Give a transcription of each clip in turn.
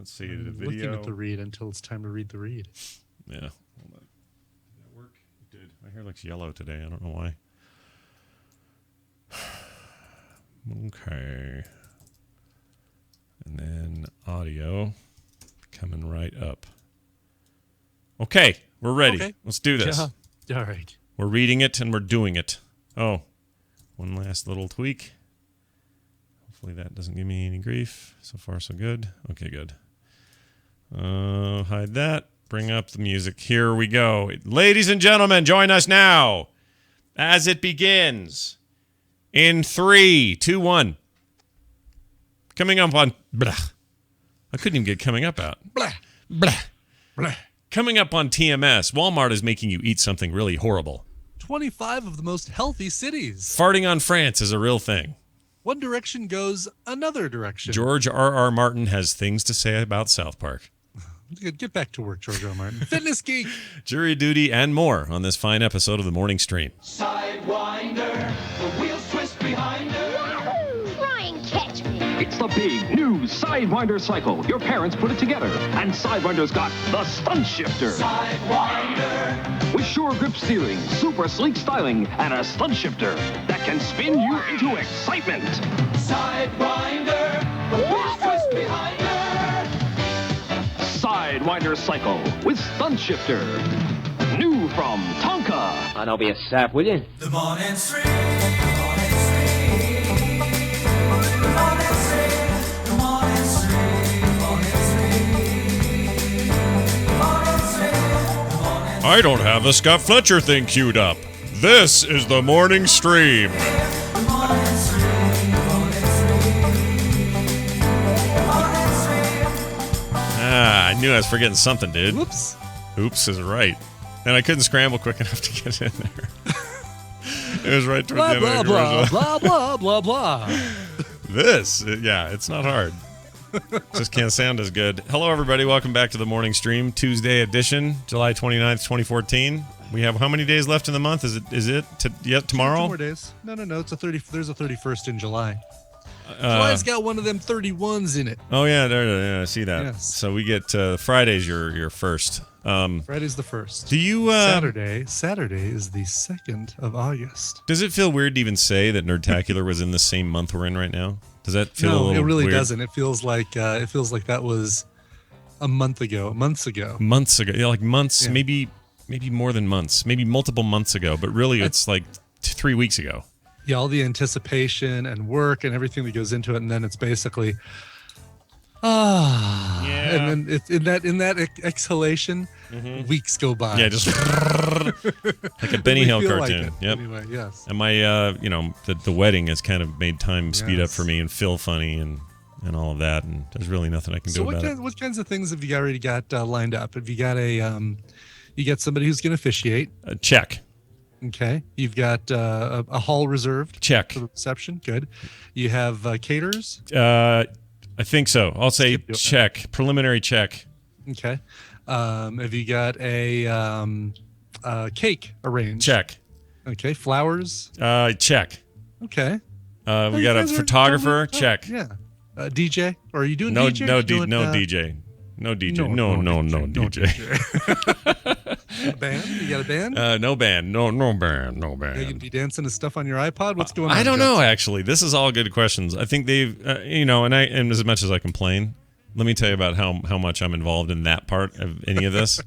Let's see the video. Looking at the read until it's time to read the read. Yeah. Hold on. Did that work? It did. My hair looks yellow today. I don't know why. Okay. And then audio coming right up. Okay, we're ready. Okay. Let's do this. Yeah. All right. We're reading it and we're doing it. Oh, one last little tweak. Hopefully that doesn't give me any grief. So far, so good. Okay, good. Hide that. Bring up the music. Here we go. Ladies and gentlemen, join us now as it begins in 3, 2, 1. Coming up on... Blah. I couldn't even get coming up out. Blah. Blah. Blah. Coming up on TMS, Walmart is making you eat something really horrible. 25 of the most healthy cities. Farting on France is a real thing. One direction goes another direction. George R.R. Martin has things to say about South Park. Get back to work, George R. Martin. Fitness Geek. Jury duty and more on this fine episode of the Morning Stream. Sidewinder, the wheels twist behind her. Yahoo! Try and catch me. It's the big new Sidewinder cycle. Your parents put it together, and Sidewinder's got the stunt shifter. Sidewinder, With sure grip steering, super sleek styling, and a stunt shifter that can spin you into excitement. Sidewinder, the wheels twist behind her. Sidewinder cycle with stunt shifter. New from Tonka. Oh, don't be a sap, will you? The morning stream, the morning stream. The morning stream, the morning stream, the morning stream. The morning stream, the morning I don't have a Scott Fletcher thing queued up. This is the Morning Stream. the morning stream, the morning stream. The morning stream. I knew I was forgetting something, dude. Whoops. Oops is right. And I couldn't scramble quick enough to get in there. It was right towards Blah, the end blah, of the blah, commercial. blah, blah, blah, blah. It's not hard. Just can't sound as good. Hello, everybody. Welcome back to the Morning Stream, Tuesday edition, July 29th, 2014. We have how many days left in the month? Is it yet tomorrow? 2 more days. No. It's there's a 31st in July. July's got one of them 31s in it. Oh, yeah, I see that. Yes. So we get Friday's your first. Friday's the 1st. Do you... Saturday is the 2nd of August. Does it feel weird to even say that Nerdtacular was in the same month we're in right now? Does that feel a No, little it really weird? doesn't. It feels like that was a month ago. Months ago. Months ago. Yeah, like months, Yeah. maybe more than months. Maybe multiple months ago. But really, it's like 3 weeks ago. Yeah, all the anticipation and work and everything that goes into it, and then it's basically Yeah. and then it's in that exhalation, weeks go by. Yeah, just like a Benny We Hill feel like cartoon. it. Yep. Anyway, yes. And my, the wedding has kind of made time speed up Yes. for me and feel funny and all of that. And there's really nothing I can So do about it. what kinds of things have you already got lined up? Have you got you got somebody who's going to officiate? Check. Okay. You've got a hall reserved Check. for the reception. Good. You have caterers. I think so. I'll say Skip it. check. Preliminary check. Okay. Have you got a cake arranged? Check. Okay. Flowers. Check. Okay. We You got a guys are photographer. totally- Check. Yeah. DJ? Or are you doing No, DJ? no, Or you doing, DJ. No DJ. No DJ. A band? You got a band? No band. No band. No Are you going to band. be dancing to stuff on your iPod? What's going on? I don't know, Judson? actually. This is all good questions. I think they've, and as much as I complain, let me tell you about how much I'm involved in that part of any of this.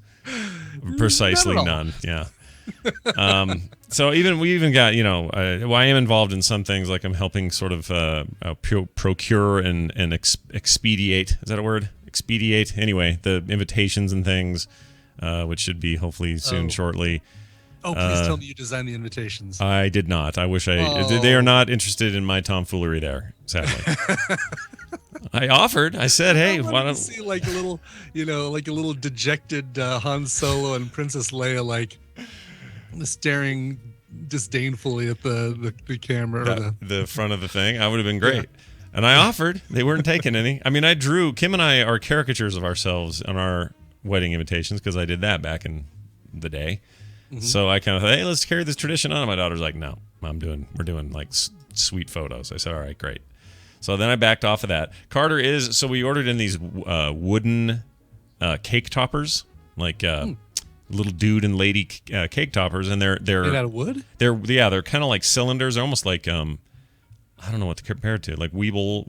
Precisely Not at all. none. Yeah. So we even got, I am involved in some things, like I'm helping sort of procure and expedite. Is that a word? Expedite. Anyway, the invitations and things, which should be hopefully soon, shortly. Oh, please tell me you designed the invitations. I did not. I wish I. Oh. They are not interested in my tomfoolery there, sadly. I offered. I said, "Hey, I why wanted don't?" to see like a little, like a little dejected Han Solo and Princess Leia, like staring disdainfully at the camera. Or the front of the thing. I would have been great. And I offered. They weren't taking any. I mean, Kim and I are caricatures of ourselves on our wedding invitations because I did that back in the day. So I kind of thought, hey, let's carry this tradition on. And my daughter's like, no, we're doing like sweet photos. I said, all right, great. So then I backed off of that. Carter is so we ordered in these wooden cake toppers, like little dude and lady cake toppers, and they're Made out of wood? they're kind of like cylinders. They're almost like I don't know what to compare it to, like Weebles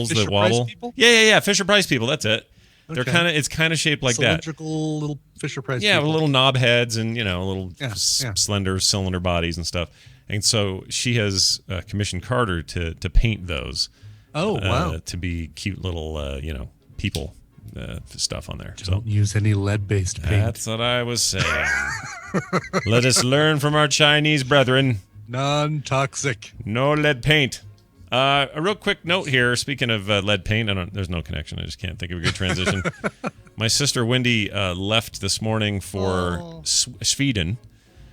that Fisher-Price wobble. people? Yeah. Fisher Price people. That's it. They're Okay. it's kind of shaped like that. Cylindrical little Fisher-Price Yeah, people. with little knob heads and little Yeah. slender cylinder bodies and stuff. And so she has commissioned Carter to paint those. Oh, wow. To be cute little people stuff on there. So Don't use any lead-based paint. that's what I was saying. Let us learn from our Chinese brethren. Non-toxic. No lead paint. A real quick note here. Speaking of lead paint, there's no connection. I just can't think of a good transition. My sister Wendy left this morning for Sweden,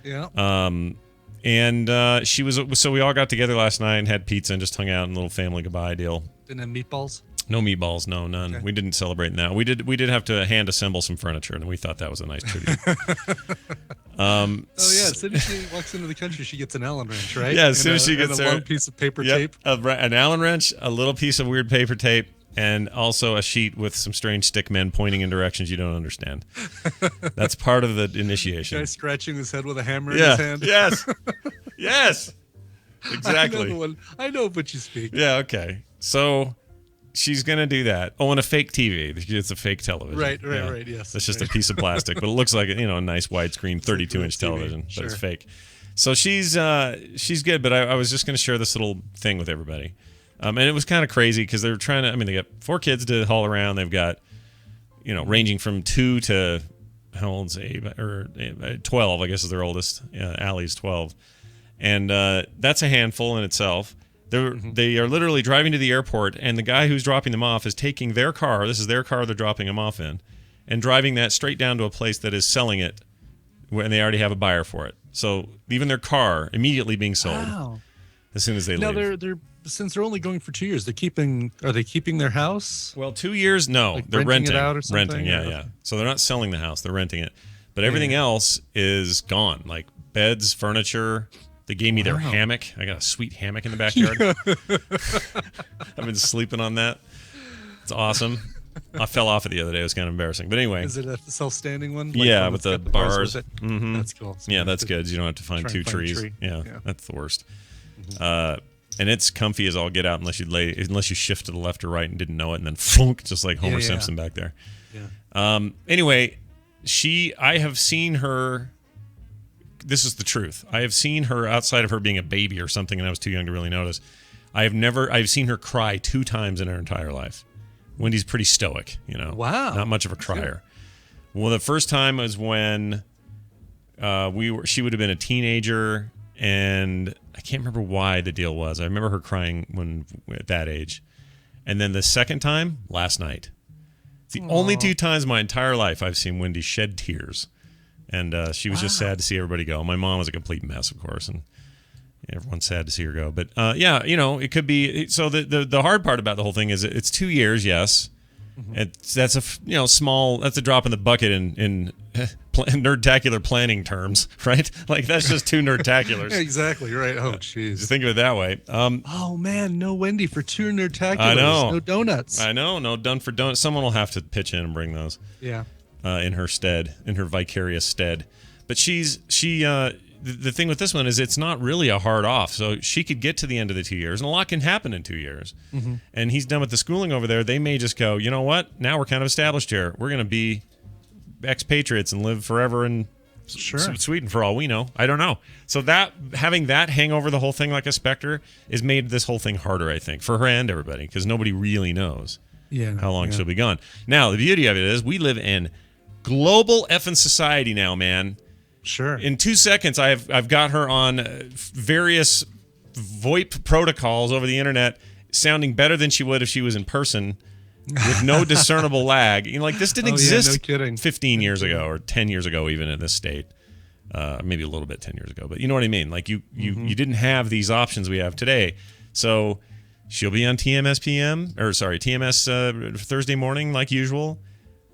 Yeah. and she was. So we all got together last night and had pizza and just hung out in a little family goodbye deal. Didn't have meatballs? No meatballs, no, none. Okay. We didn't celebrate in that. We did have to hand assemble some furniture, and we thought that was a nice treat. Oh, yeah. As soon as she walks into the country, she gets an Allen wrench, right? Yeah, as soon as she and gets a there- long piece of paper Yep, tape. an Allen wrench, a little piece of weird paper tape, and also a sheet with some strange stick men pointing in directions you don't understand. That's part of the initiation. Guy scratching his head with a hammer in his hand. Yes. Yes. Exactly. I know of what you speak. Yeah, okay. So she's going to do that. Oh, and a fake TV. It's a fake television. Right, Yeah. yes. It's just right. a piece of plastic, but it looks like a nice widescreen 32-inch TV, television, but it's sure. fake. So she's good, but I was just going to share this little thing with everybody. And it was kind of crazy because they were trying to, they got 4 kids to haul around. They've got, ranging from 2 to, how old's Abe? Or 12, I guess is their oldest. Allie's 12. And that's a handful in itself. They are literally driving to the airport, and the guy who's dropping them off is taking their car. This is their car they're dropping them off in, and driving that straight down to a place that is selling it, and they already have a buyer for it. So even their car immediately being sold Wow. as soon as they Now leave. they're since they're only going for 2 years, are they keeping their house? Well, 2 years? No, Like they're renting renting. it out or something, Renting, yeah, or- yeah. So they're not selling the house; they're renting it. But everything else is gone, like beds, furniture. They gave me their hammock. I got a sweet hammock in the backyard. I've been sleeping on that. It's awesome. I fell off it the other day. It was kind of embarrassing. But anyway. Is it a self-standing one? Yeah, one with that's the got bars. with it? Mhm. That's cool. So Yeah, you that's have to good. You don't have to find try 2 and find a trees. tree. Yeah, Yeah. that's the worst. And it's comfy as all get out unless you shift to the left or right and didn't know it, and then flunk, just like Homer Yeah. Simpson back there. Yeah. Anyway, I have seen her. This is the truth. I have seen her outside of her being a baby or something, and I was too young to really notice. I've seen her cry 2 times in her entire life. Wendy's pretty stoic, Wow. not much of a crier. Well, the first time was when she would have been a teenager, and I can't remember why the deal was. I remember her crying at that age. And then the second time, last night. It's the only 2 times in my entire life I've seen Wendy shed tears. And she was just sad to see everybody go. My mom was a complete mess, of course, and everyone's sad to see her go. But it could be. So the hard part about the whole thing is it's 2 years, yes. That's a small. That's a drop in the bucket in nerdtacular planning terms, right? Like that's just 2 nerdtaculars. Yeah, exactly right. Oh, Just jeez. think of it that way. Oh man, no Wendy for 2 nerdtaculars. I know. No donuts. I know, no done for donuts. Someone will have to pitch in and bring those. Yeah. In her vicarious stead. But the thing with this one is it's not really a hard off. So she could get to the end of the 2 years, and a lot can happen in 2 years. Mm-hmm. And he's done with the schooling over there. They may just go, you know what? Now we're kind of established here. We're going to be expatriates and live forever in Sweden for all we know. I don't know. So having that hang over the whole thing like a specter has made this whole thing harder, I think, for her and everybody, because nobody really knows how long she'll be gone. Now, the beauty of it is we live in global effing society now, man. Sure. In 2 seconds, I've got her on various VoIP protocols over the internet, sounding better than she would if she was in person, with no discernible lag. Like this didn't exist no kidding. 15 years ago or 10 years ago, even in this state. Maybe a little bit 10 years ago, but you know what I mean. Like you didn't have these options we have today. So she'll be on TMS Thursday morning like usual.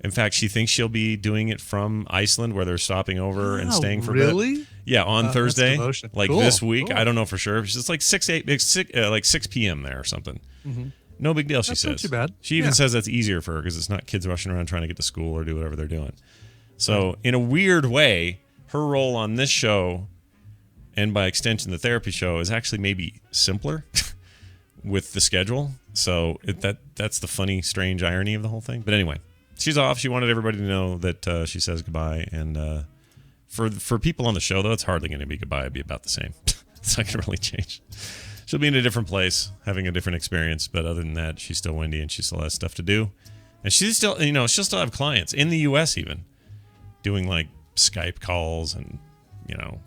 In fact, she thinks she'll be doing it from Iceland, where they're stopping over and staying for a bit. Really? Yeah, on That's Thursday, devotion. like Cool, this week. cool. I don't know for sure. It's like 6 p.m. there or something. No big deal, she That's says. not too bad. She even Yeah. says that's easier for her because it's not kids rushing around trying to get to school or do whatever they're doing. So, in a weird way, her role on this show, and by extension the therapy show, is actually maybe simpler with the schedule. So, that's the funny, strange irony of the whole thing. But anyway, she's off. She wanted everybody to know that she says goodbye. And for people on the show, though, it's hardly going to be goodbye. It'd be about the same. It's not going to really change. She'll be in a different place, having a different experience. But other than that, she's still Wendy, and she still has stuff to do. And she's still, she'll still have clients in the U.S. even, doing like Skype calls and,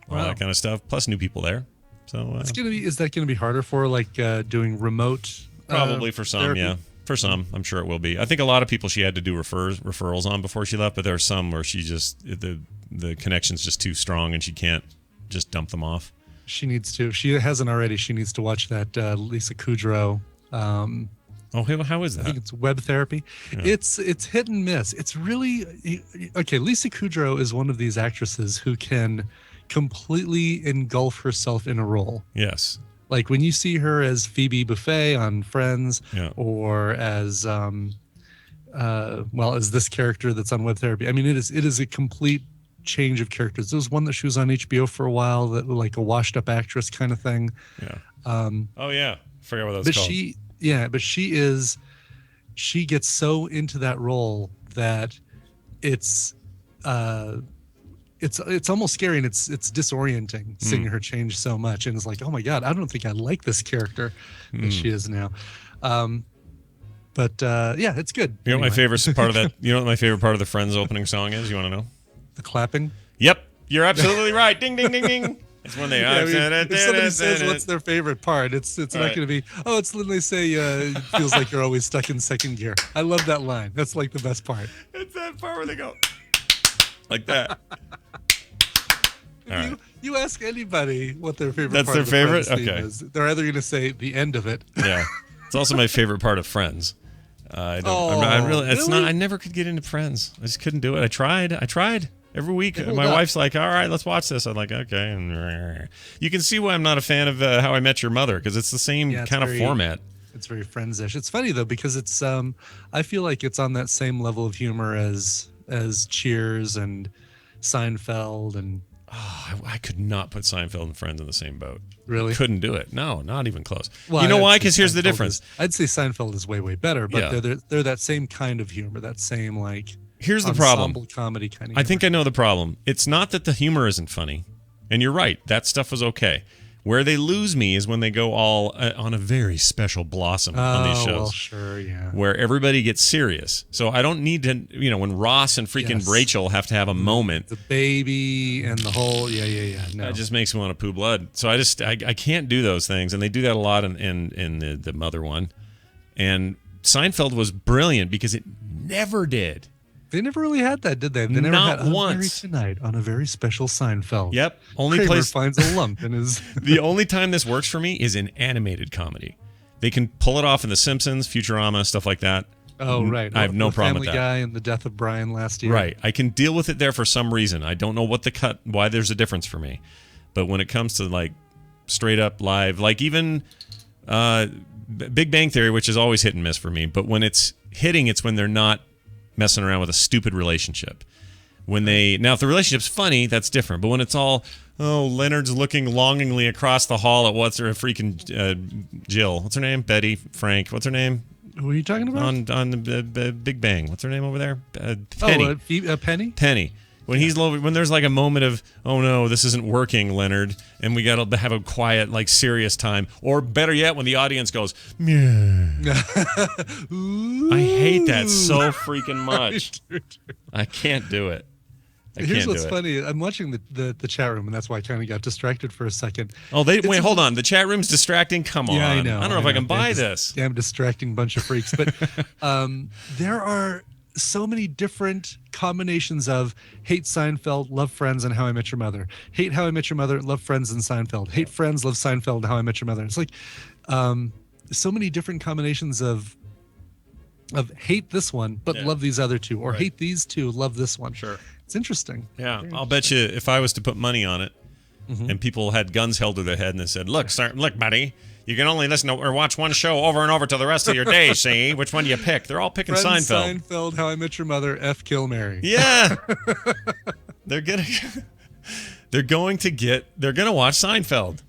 all that kind of stuff. Plus new people there. So Is that gonna be harder for like doing remote? Probably for some, therapy? yeah. For some, I'm sure it will be. I think a lot of people she had to do referrals on before she left, but there are some where she just the connection's just too strong and she can't just dump them off. She needs to. If she hasn't already, she needs to watch that Lisa Kudrow. How is I think that? it's web therapy. Yeah. It's hit and miss. It's really okay. Lisa Kudrow is one of these actresses who can completely engulf herself in a role. Yes. Like when you see her as Phoebe Buffay on Friends, Yeah. or as as this character that's on web therapy. I mean, it is a complete change of characters. There was one that she was on HBO for a while, that like a washed up actress kind of thing. Yeah. Um, Oh yeah. Forget what that was but called. she gets so into that role that it's almost scary, and it's disorienting seeing her change so much, and it's like, oh my god, I don't think I like this character that she is now. But it's good. You know what my Anyway. favorite part of that? You know what my favorite part of the Friends opening song is? You want to know? The clapping. Yep, you're absolutely right. Ding ding ding ding. It's when they. Yeah, I mean, if somebody says what's their favorite part, it's not Right. going to be, it's when they say it feels like you're always stuck in second gear. I love that line. That's like the best part. It's that part where they go like that. All right. You ask anybody what their favorite That's part their of the favorite? Friends theme Okay. is. They're either going to say the end of it. Yeah, it's also my favorite part of Friends. I don't. Oh, I really. It's really? not. I never could get into Friends. I just couldn't do it. I tried every week. Hold My up. wife's like, "All right, let's watch this." I'm like, "Okay." And you can see why I'm not a fan of How I Met Your Mother, because it's the same Yeah, it's kind of very- format. It's very Friends-ish. It's funny though, because it's I feel like it's on that same level of humor as Cheers and Seinfeld, and Oh, I could not put Seinfeld and Friends in the same boat. really Couldn't do it. No, not even close. Well, you know I'd why? say Because here's the Seinfeld difference. I'd say Seinfeld is way better, but Yeah. they're that same kind of humor, that same like Here's the problem. ensemble comedy kind of. I think I know the problem. It's not that the humor isn't funny, and you're right. That stuff was okay. Where they lose me is when they go all on a very special blossom on these shows, well, sure, yeah. where everybody gets serious. So I don't need to, when Ross and freaking Yes. Rachel have to have a moment. The baby and the whole, yeah. No, That just makes me want to poo blood. So I can't do those things, and they do that a lot in the Mother one. And Seinfeld was brilliant because it never did. they never really had that, did they? They never Not had once. Tonight on a very special Seinfeld. Yep, only Kramer place. finds a lump in his. The only time this works for me is in animated comedy. They can pull it off in The Simpsons, Futurama, stuff like that. Oh, right. I have no problem with Family that. Guy and the death of Brian last year. Right. I can deal with it there for some reason. I don't know why there's a difference for me. But when it comes to like straight up live, like even Big Bang Theory, which is always hit and miss for me, but when it's hitting, it's when they're not messing around with a stupid relationship. Now if the relationship's funny, that's different. But when it's all, Leonard's looking longingly across the hall at what's her freaking Jill. What's her name? Betty, Frank. What's her name? Who are you talking about? On the Big Bang. What's her name over there? Penny. Penny? Penny. When there's like a moment of, oh no, this isn't working, Leonard, and we got to have a quiet, like serious time, or better yet, when the audience goes, meow. I hate that so freaking much. I can't do it. Here's what's funny. I'm watching the chat room, and that's why I kind of got distracted for a second. Oh, wait, hold on. The chat room's distracting? Come on. Yeah, I know. I don't know if I can buy this. Damn distracting bunch of freaks. But there are so many different combinations of hate Seinfeld, love Friends, and How I Met Your Mother. Hate How I Met Your Mother, love Friends and Seinfeld. Hate Friends, love Seinfeld, and How I Met Your Mother. It's like so many different combinations of hate this one, but love these other two, or hate these two, love this one. Sure. It's interesting. Yeah, I'll bet you if I was to put money on it, and people had guns held to their head and they said, look, buddy, You can only listen to or watch one show over and over till the rest of your day. See which one do you pick? They're all picking Friends, Seinfeld. Seinfeld, How I Met Your Mother, F. Kill Mary. Yeah, they're gonna watch Seinfeld.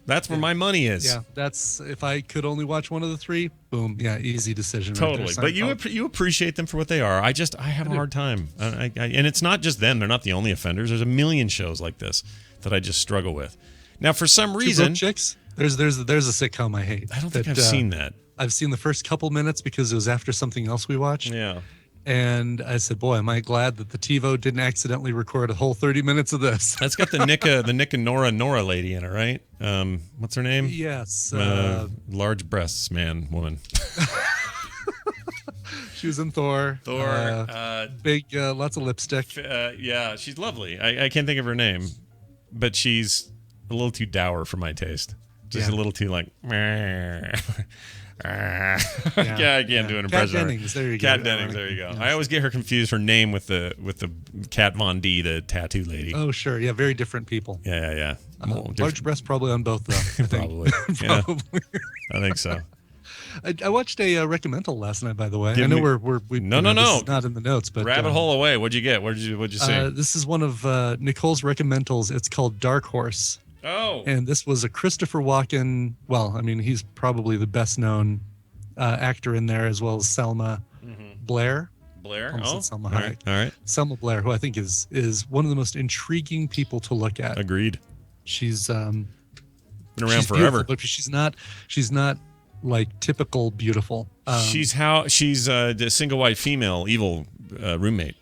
That's where my money is. Yeah, that's if I could only watch one of the three. Boom. Yeah, easy decision. Totally. Right there, But you appreciate them for what they are. I have a hard time. And it's not just them. They're not the only offenders. There's a million shows like this that I just struggle with. Now, for some Two reason, Broke Chicks. There's a sitcom I hate. I don't think I've seen that. I've seen the first couple minutes because it was after something else we watched. Yeah. And I said, boy, am I glad that the TiVo didn't accidentally record a whole 30 minutes of this. That's got the Nick and Nora lady in it, right? What's her name? Yes. Large breasts, woman. She was in Thor. Big, lots of lipstick. Yeah, she's lovely. I can't think of her name, but she's a little too dour for my taste. Just a little too like. I can't do an impression. Kat Dennings, there you go. Kat Dennings, there you go. Yes. I always get her confused. Her name with the Kat Von D, the tattoo lady. Oh sure, yeah, very different people. Yeah. Large breasts probably on both though. I think. Probably. Yeah, I think so. I watched a recommendal last night. By the way, I know we no. This is not in the notes, but rabbit hole away. What'd you get? What'd you see? This is one of Nicole's recommendals. It's called Dark Horse. Oh. And this was a Christopher Walken. Well, I mean, he's probably the best known actor in there, as well as Selma Blair. Selma Hayek. All right. Selma Blair, who I think is one of the most intriguing people to look at. Agreed. She's been around forever, but she's not like typical beautiful. She's the single white female evil roommate.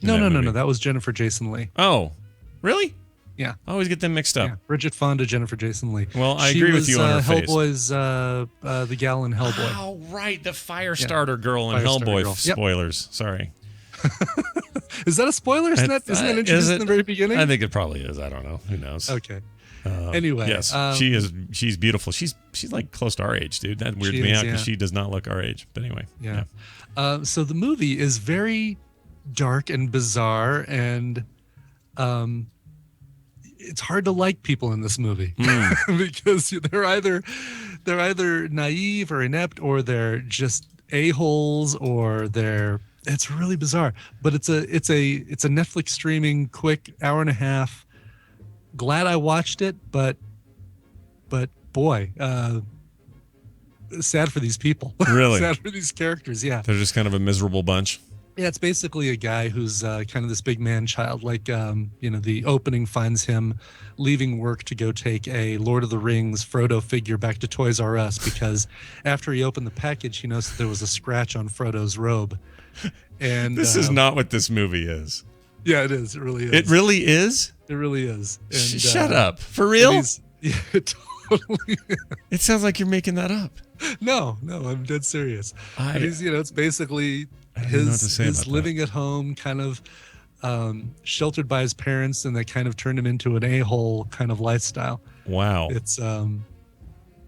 No. That was Jennifer Jason Leigh. Oh, really? Yeah. I always get them mixed up. Yeah. Bridget Fonda, Jennifer Jason Leigh. Well, I agree with you on her face. Hellboy's the gal in Hellboy. Oh, right. The Firestarter girl in Hellboy. Girl. Spoilers. Yep. Sorry. Is that a spoiler? Isn't that introduced in the very beginning? I think it probably is. I don't know. Who knows? Okay. Anyway. Yes. She's beautiful. She's like close to our age, dude. That weirds me out because she does not look our age. But anyway. Yeah. So the movie is very dark and bizarre, and it's hard to like people in this movie because they're either naive or inept, or they're just a-holes, or it's really bizarre. But it's a Netflix streaming quick hour and a half. Glad I watched it, but boy, sad for these people. Really? Sad for these characters. Yeah. They're just kind of a miserable bunch. Yeah, it's basically a guy who's kind of this big man child. Like, the opening finds him leaving work to go take a Lord of the Rings Frodo figure back to Toys R Us because after he opened the package, he noticed that there was a scratch on Frodo's robe. And this is not what this movie is. Yeah, it is. It really is. It really is? It really is. And, shut up. For real? Yeah, totally. It sounds like you're making that up. No, I'm dead serious. It's basically his living at home, kind of sheltered by his parents, and they kind of turned him into an a-hole kind of lifestyle. Wow. It's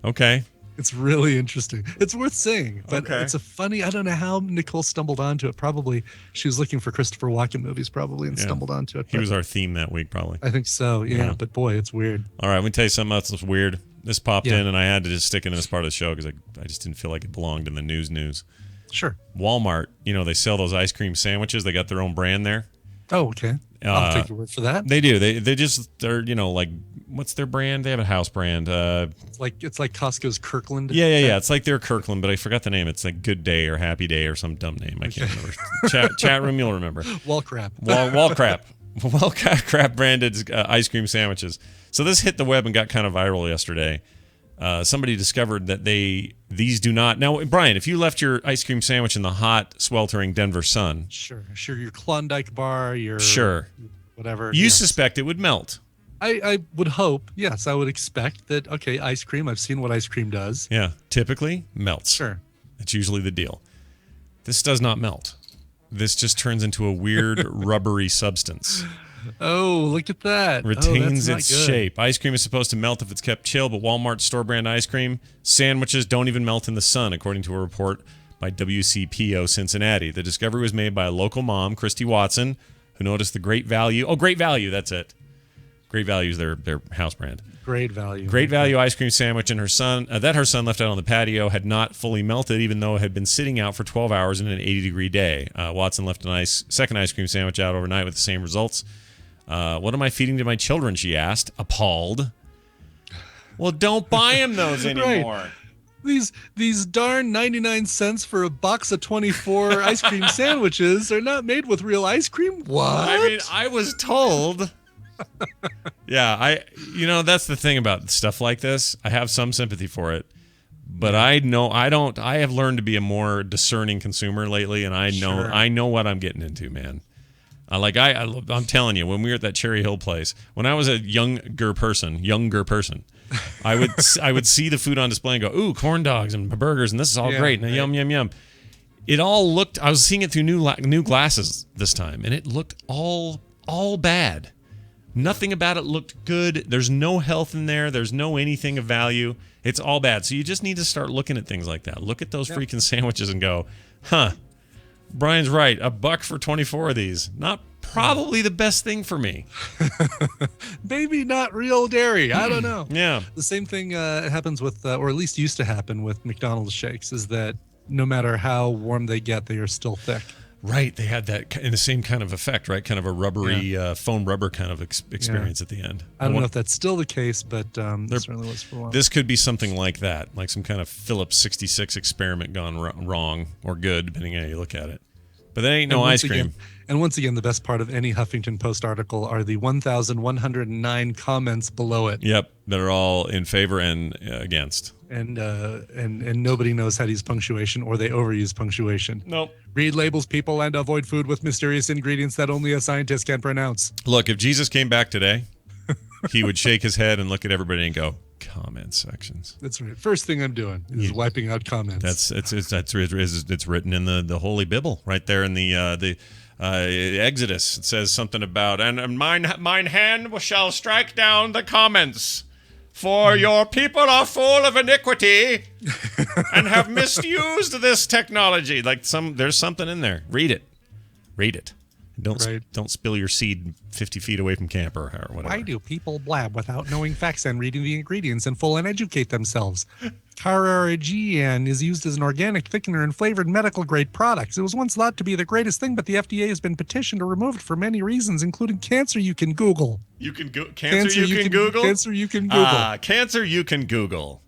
okay. It's really interesting. It's worth seeing, but it's a funny. I don't know how Nicole stumbled onto it. Probably she was looking for Christopher Walken movies, and stumbled onto it. He was our theme that week, probably. I think so. Yeah. But boy, it's weird. All right, let me tell you something else that's weird. This popped in, and I had to just stick it in this part of the show because I just didn't feel like it belonged in the news. Sure. Walmart, they sell those ice cream sandwiches. They got their own brand there. Oh, okay. I'll take your word for that. They do. They're like, what's their brand? They have a house brand. It's like Costco's Kirkland. Yeah. It's like their Kirkland, but I forgot the name. It's like Good Day or Happy Day or some dumb name. I can't remember. Chat room, you'll remember. Wall crap. Wall crap. Wall crap branded ice cream sandwiches. So this hit the web and got kind of viral yesterday. Somebody discovered that these do not. Now, Brian, if you left your ice cream sandwich in the hot, sweltering Denver sun. Sure. Your Klondike bar, whatever. You suspect it would melt. I would hope. Yes, I would expect that. Okay, ice cream. I've seen what ice cream does. Yeah, typically melts. Sure. It's usually the deal. This does not melt. This just turns into a weird rubbery substance. Oh, look at that. Retains its shape. Ice cream is supposed to melt if it's kept chill, but Walmart store brand ice cream sandwiches don't even melt in the sun, according to a report by WCPO Cincinnati. The discovery was made by a local mom, Christy Watson, who noticed the Great Value. Oh, Great Value, that's it. Great Value is their house brand. Great value. Great value ice cream sandwich, and her son left out on the patio had not fully melted, even though it had been sitting out for 12 hours in an 80-degree day. Watson left second ice cream sandwich out overnight with the same results. What am I feeding to my children, she asked, appalled. Well, don't buy him those anymore. Right. These darn 99 cents for a box of 24 ice cream sandwiches are not made with real ice cream? What? I mean, I was told. Yeah, that's the thing about stuff like this. I have some sympathy for it, but I have learned to be a more discerning consumer lately, and I know what I'm getting into, man. I'm telling you, when we were at that Cherry Hill place, when I was a younger person, I would see the food on display and go, ooh, corn dogs and burgers, and this is all great, and yum, yum, yum. It all looked, I was seeing it through new glasses this time, and it looked all bad. Nothing about it looked good. There's no health in there. There's no anything of value. It's all bad. So you just need to start looking at things like that. Look at those freaking sandwiches and go, Brian's right. $1 for 24 of these. Not probably the best thing for me. Maybe not real dairy. I don't know. Yeah. The same thing happens with, or at least used to happen with McDonald's shakes, is that no matter how warm they get, they are still thick. Right. They had that in the same kind of effect, right? Kind of a rubbery foam rubber kind of experience at the end. I don't know if that's still the case, but it certainly was for a while. This could be something like that, like some kind of Phillips 66 experiment gone wrong or good, depending on how you look at it. But that ain't no ice cream. And once again, the best part of any Huffington Post article are the 1,109 comments below it. Yep, that are all in favor and against. And nobody knows how to use punctuation, or they overuse punctuation. Nope. Read labels, people, and avoid food with mysterious ingredients that only a scientist can pronounce. Look, if Jesus came back today, he would shake his head and look at everybody and go, comment sections. That's right. First thing I'm doing is wiping out comments. It's written in the Holy Bible right there in the Exodus. It says something about, and mine hand shall strike down the comments. For your people are full of iniquity and have misused this technology. There's something in there. Read it. Don't spill your seed 50 feet away from camp or whatever. Why do people blab without knowing facts and reading the ingredients in full and educate themselves? Carrageenan is used as an organic thickener in flavored medical grade products. It was once thought to be the greatest thing, but the FDA has been petitioned to remove it for many reasons, including cancer. You can Google. You can go cancer. You can Google. Cancer. You can Google. Cancer. You can Google.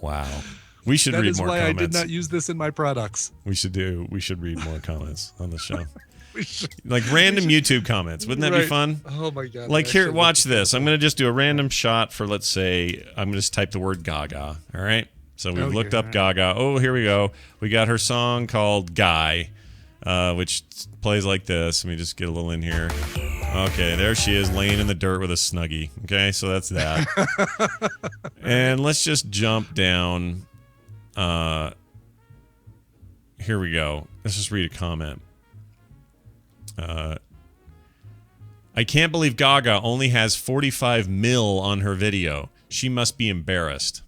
Wow. We should read more comments. That is why I did not use this in my products. We should read more comments on the show. Like random YouTube comments. Wouldn't that be fun? Oh my God. Like here, watch this. I'm going to just do a random shot for, let's say, I'm going to just type the word Gaga. All right. So we've looked up Gaga. Oh, here we go. We got her song called Guy, which plays like this. Let me just get a little in here. Okay, there she is laying in the dirt with a Snuggie. Okay, so that's that. And let's just jump down. Here we go. Let's just read a comment. I can't believe Gaga only has 45 mil on her video. She must be embarrassed.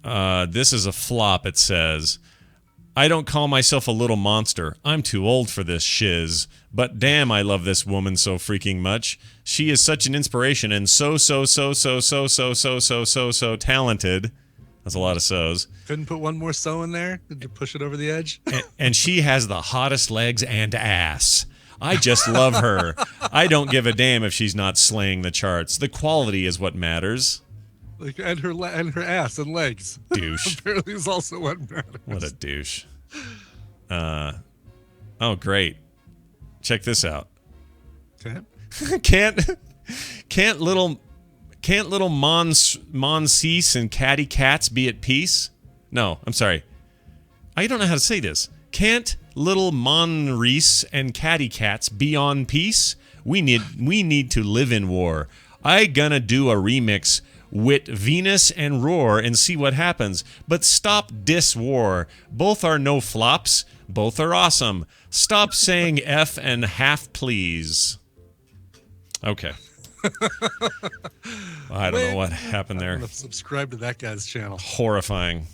This is a flop, it says. I don't call myself a little monster. I'm too old for this shiz. But damn, I love this woman so freaking much. She is such an inspiration and so talented. That's a lot of so's. Couldn't put one more so in there? Did you push it over the edge? And she has the hottest legs and ass. I just love her. I don't give a damn if she's not slaying the charts. The quality is what matters. And her ass and legs. Douche. Apparently is also what matters. What a douche. Oh, great. Check this out. Okay. Can't little Monsees and catty cats be at peace? No, I'm sorry. I don't know how to say this. Can't little Monreese and catty cats be on peace? We need to live in war. I gonna do a remix with Venus and Roar and see what happens. But stop dis war. Both are no flops. Both are awesome. Stop saying F and half please. Okay. I don't know what happened there. I'm gonna subscribe to that guy's channel. Horrifying.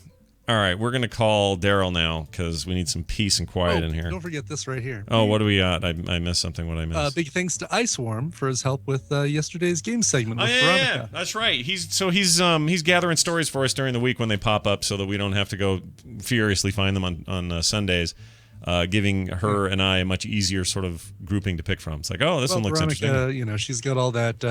All right, we're gonna call Daryl now because we need some peace and quiet in here. Don't forget this right here. Oh, what do we got? I missed something. What I missed? Big thanks to Iceworm for his help with yesterday's game segment with yeah, Veronica. that's right. He's gathering stories for us during the week when they pop up, so that we don't have to go furiously find them on Sundays. Giving her and I a much easier sort of grouping to pick from. It's like, oh, this one looks Veronica, interesting. she's got all that,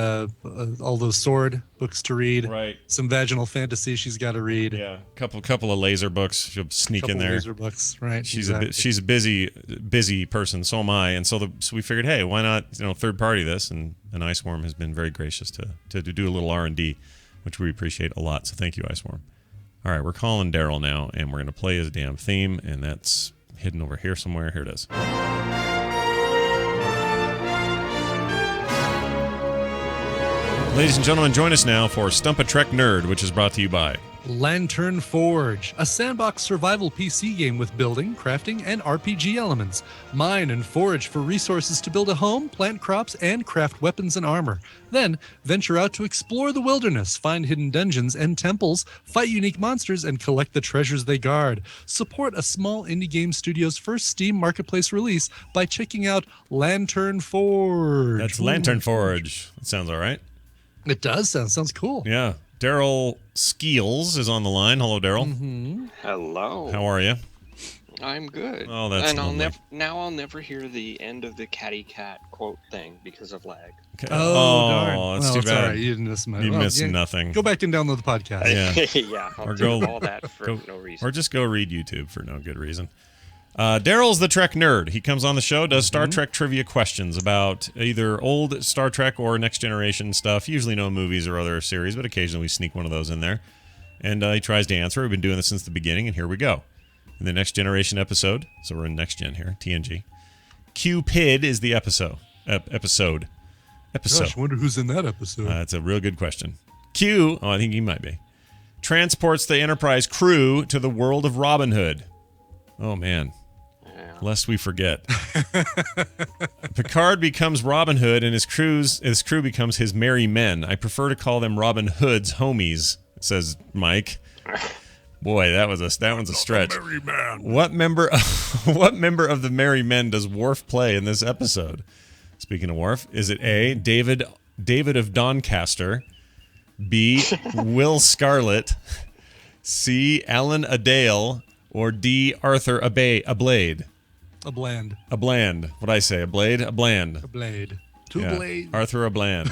all those sword books to read. Right. Some vaginal fantasy she's got to read. Yeah, couple of laser books. She'll sneak in there. Laser books, right? She's exactly. a busy person. So am I. And so we figured, hey, why not third party this? And Iceworm has been very gracious to do a little R&D, which we appreciate a lot. So thank you, Iceworm. All right, we're calling Daryl now, and we're gonna play his damn theme, and that's hidden over here somewhere. Here it is. Ladies and gentlemen, join us now for Stump a Trek Nerd, which is brought to you by Lantern Forge, a sandbox survival PC game with building, crafting, and RPG elements. Mine and forage for resources to build a home, plant crops, and craft weapons and armor. Then, venture out to explore the wilderness, find hidden dungeons and temples, fight unique monsters, and collect the treasures they guard. Support a small indie game studio's first Steam Marketplace release by checking out Lantern Forge. That's Lantern Forge. That sounds all right. It does sounds cool. Yeah. Daryl Skeels is on the line. Hello, Daryl. Mm-hmm. Hello. How are you? I'm good. Oh, that's and lovely. I'll never hear the end of the catty cat quote thing because of lag. Okay. Oh, darn. That's too it's bad. all right. You didn't miss much. You missed nothing. Go back and download the podcast. Yeah. Yeah, I'll Or do go- all that for no reason. Or just go read YouTube for no good reason. Daryl's the Trek nerd. He comes on the show, does Star Trek trivia questions about either old Star Trek or Next Generation stuff. Usually no movies or other series, but occasionally we sneak one of those in there. And he tries to answer. We've been doing this since the beginning, and here we go. In the Next Generation episode, so we're in Next Gen here, TNG. Cupid is the episode. Episode. Gosh, I wonder who's in that episode. That's a real good question. Q, I think he might be, transports the Enterprise crew to the world of Robin Hood. Oh, man. Lest we forget. Picard becomes Robin Hood, and his crew becomes his merry men. I prefer to call them Robin Hood's homies, says Mike. Boy, that one's a stretch. Merry man. What member of the Merry Men does Worf play in this episode? Speaking of Worf, is it A, David of Doncaster, B, Will Scarlet, C, Alan Adale, or D, Arthur Ablade? A bland. A bland. What'd I say? A blade? A bland. A blade. Two Yeah. blades. Arthur Abland.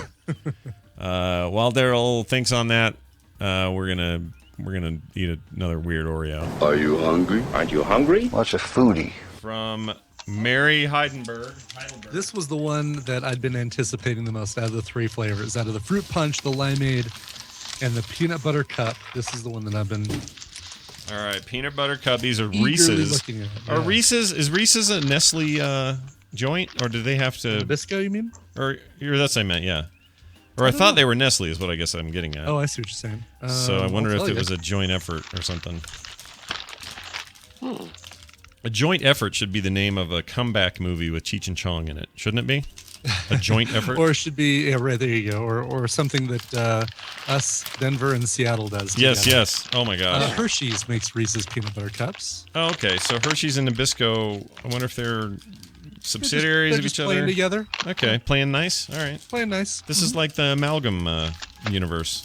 While Daryl thinks on that, we're gonna eat another weird Oreo Are you hungry? Aren't you hungry? What's a foodie? from Mary Heidelberg. This was the one that I'd been anticipating the most out of the three flavors. Out of the fruit punch, the limeade, and the peanut butter cup. This is the one that I've been All right, peanut butter cup. These are eagerly Reese's. looking at. Are Yeah. Reese's? Is Reese's a Nestle joint, or do they have to? Nabisco, you mean? Or that's what I meant. Yeah. Or I don't thought know. they were Nestle. Is what I guess I'm getting at. Oh, I see what you're saying. So I wonder I'll if tell it you. was a joint effort or something. A joint effort should be the name of a comeback movie with Cheech and Chong in it, shouldn't it be? A joint effort. Or it should be, yeah, right, there you go. Or something that us, Denver, and Seattle does. Yes, together. yes. Oh my gosh. Hershey's makes Reese's peanut butter cups. Oh, okay. So Hershey's and Nabisco. I wonder if they're subsidiaries They're of just each playing other. together. Okay, playing nice. All right. Playing nice. This is like the amalgam universe.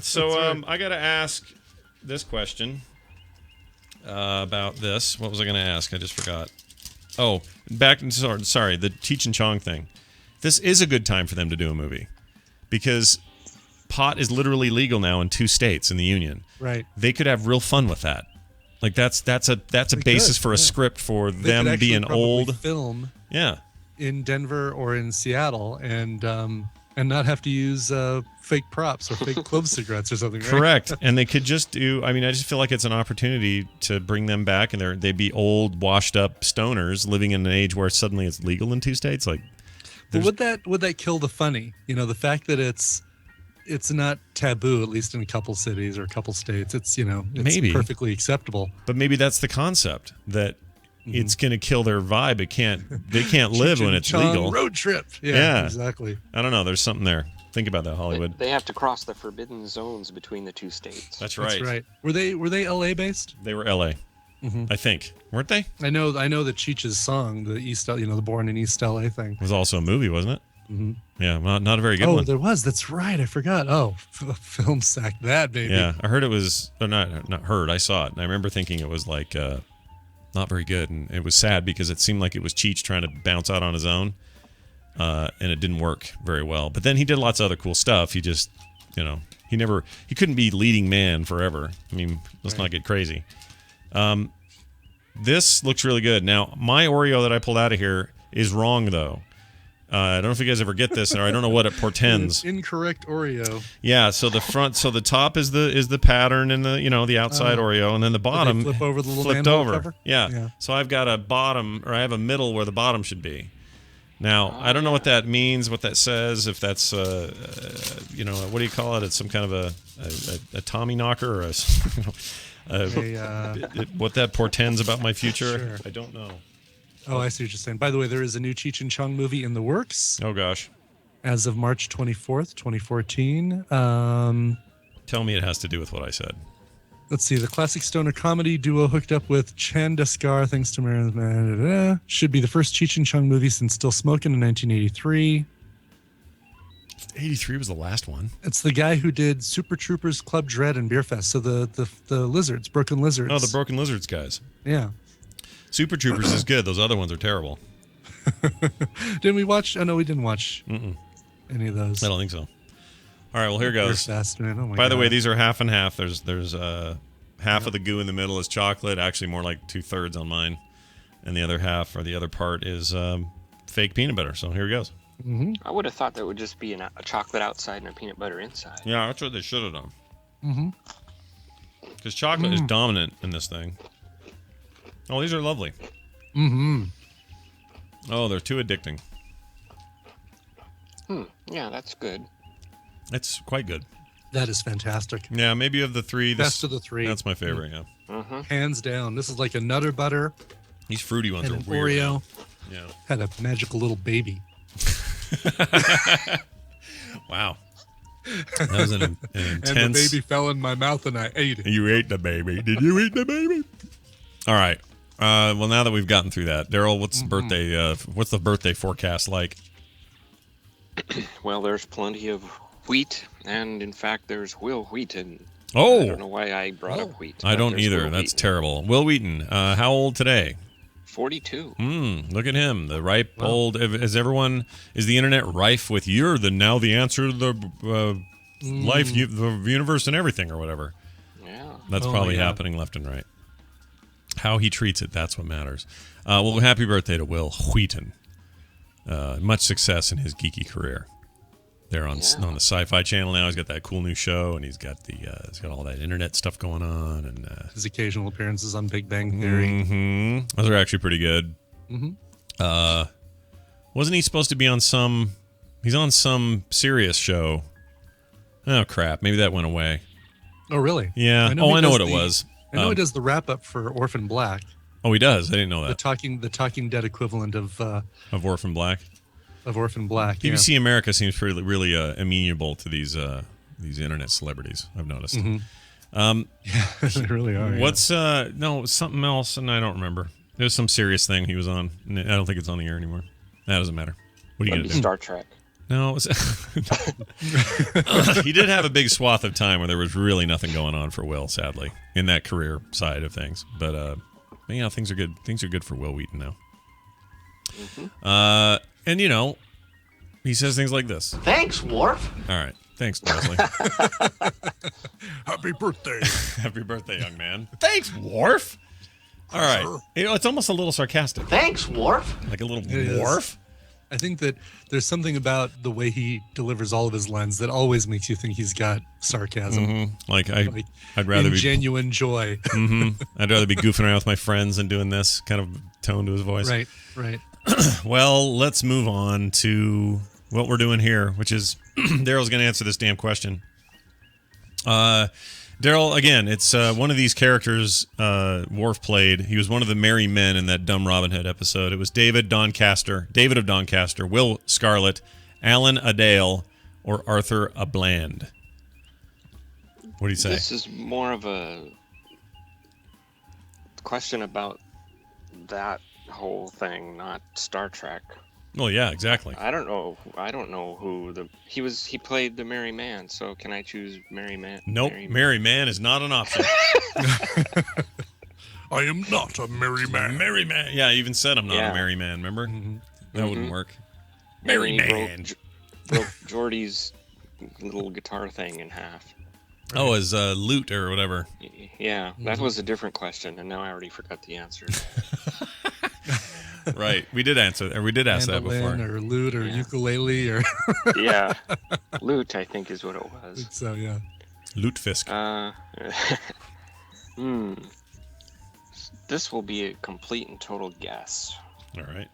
So I got to ask this question about this. What was I going to ask? I just forgot. Oh, sorry, the Cheech and Chong thing. This is a good time for them to do a movie because pot is literally legal now in 2 states in the union. Right. They could have real fun with that. Like that's a basis for a script for They could them actually being probably old. film Yeah. in Denver or in Seattle and not have to use fake props or fake clove cigarettes or something. Right? Correct. And they could just do, I mean, I just feel like it's an opportunity to bring them back and they'd be old, washed up stoners living in an age where suddenly it's legal in 2 states. Like, But would that kill the funny? You know, the fact that it's not taboo, at least in a couple cities or a couple states. It's Maybe. perfectly acceptable. but maybe that's the concept that it's going to kill their vibe. They can't live when it's Cheech and Chong legal. road trip. Yeah. Exactly. I don't know. There's something there. Think about that, Hollywood. They have to cross the forbidden zones between the two states. That's right. That's right. Were they LA based? They were L.A. I think, weren't they? I know that Cheech's song, the the Born in East LA thing. It was also a movie, wasn't it? Mm-hmm. Yeah, not a very good one. There was. That's right. I forgot. Oh, film sack that, baby. Yeah, I heard it was not heard. I saw it, and I remember thinking it was like not very good, and it was sad because it seemed like it was Cheech trying to bounce out on his own, and it didn't work very well. But then he did lots of other cool stuff. He just, he couldn't be leading man forever. I mean, let's not get crazy. This looks really good. Now, my Oreo that I pulled out of here is wrong though. I don't know if you guys ever get this, or I don't know what it portends. Incorrect Oreo. Yeah, so the top is the pattern and the outside Oreo, and then the bottom flip over the little flipped manhole over. cover? Yeah. So I've got a bottom, or I have a middle where the bottom should be. Now I don't know what that means, what that says. If that's what do you call it? It's some kind of a Tommy knocker, or what that portends about my future. Sure. I don't know. Oh, I see what you're saying. By the way, there is a new Cheech and Chong movie in the works Oh gosh, as of March 24th, 2014. tell me it has to do with what I said. Let's see. The classic stoner comedy duo hooked up with Chandaskar, thanks to Marin. Should be the first Cheech and Chong movie since Still Smoking in 1983. 83 was the last one. It's the guy who did Super Troopers, Club Dread, and Beer Fest. So the lizards, Broken Lizards. Oh, the Broken Lizards guys. Yeah. Super Troopers is good. Those other ones are terrible. Didn't we watch? Oh, no, we didn't watch any of those. I don't think so. All right, well, here goes. Beer Fest, man. Oh my By the God. way, these are half and half. There's half of the goo in the middle is chocolate, actually more like 2/3 on mine. And the other half, or the other part, is fake peanut butter. So here it goes. I would have thought that would just be a chocolate outside and a peanut butter inside. Yeah, that's what they should have done. Because chocolate is dominant in this thing. Oh, these are lovely. Oh, they're too addicting. Yeah, that's good. It's quite good. That is fantastic. Yeah, maybe of the three, Best of the three. That's my favorite. Yeah, Hands down. This is like a Nutter Butter these fruity ones and are an weird. Oreo. Yeah. Had a magical little baby. Wow. That was an intense. And the baby fell in my mouth and I ate it. You ate the baby. Did you eat the baby? All right. Well, now that we've gotten through that, Daryl, what's the birthday forecast like? Well, there's plenty of wheat, and in fact, there's Will Wheaton. Oh, I don't know why I brought up wheat. I but don't there's either. Will That's Wheaton. terrible. Will Wheaton, how old today? 42. Look at him, the ripe old. Is the internet rife with you're now the answer to the life, the universe, and everything, or whatever? Yeah. That's Oh, probably yeah. happening left and right. How he treats it, that's what matters. Well, happy birthday to Will Wheaton. Much success in his geeky career. They're on the Sci-Fi Channel now. He's got that cool new show, and he's got all that internet stuff going on, and His occasional appearances on Big Bang Theory. those are actually pretty good. Wasn't he supposed to be on some? He's on some serious show. Oh crap! Maybe that went away. Oh, really? Yeah. he I know does what it was. I know he does the wrap up for Orphan Black, Oh, he does. I didn't know the that. Talking Dead equivalent of Orphan Black. Orphan Black. Yeah. BBC America seems really amenable to these internet celebrities. I've noticed. They really are. What's something else, and I don't remember. There's some serious thing he was on. I don't think it's on the air anymore. That doesn't matter. What are you That'd gonna be do? Star Trek. No, he did have a big swath of time where there was really nothing going on for Will, sadly, in that career side of things. But things are good. Things are good for Will Wheaton now. And he says things like this. Thanks, Worf. All right, thanks, Leslie. Happy birthday. Happy birthday, young man. Thanks, Worf. All right, it's almost a little sarcastic, Thanks, Worf. like a little It is. Worf. I think that there's something about the way he delivers all of his lines that always makes you think he's got sarcasm. Like Like, I'd rather in be genuine joy. I'd rather be goofing around with my friends than doing this kind of tone to his voice. Right. Well, let's move on to what we're doing here, which is Daryl's going to answer this damn question. Daryl, again, it's one of these characters Worf played. He was one of the merry men in that dumb Robin Hood episode. It was David of Doncaster, Will Scarlett, Alan Adale, or Arthur A. Bland? What do you say? This is more of a question about that whole thing, not Star Trek. Well, yeah, exactly. I don't know who he played the Merry Man. So can I choose Merry Man? Nope, Merry Man is not an option. I am not a merry man. Merry Man. Yeah, I even said I'm not a merry man. Remember? That wouldn't work. Merry Man. Broke Geordie's little guitar thing in half. Oh, as lute or whatever. Yeah, that was a different question, and now I already forgot the answer. Right, we did ask that before. Mandolin or lute or ukulele or Yeah, lute I think is what it was. so yeah. Lutefisk. This will be a complete and total guess. All right.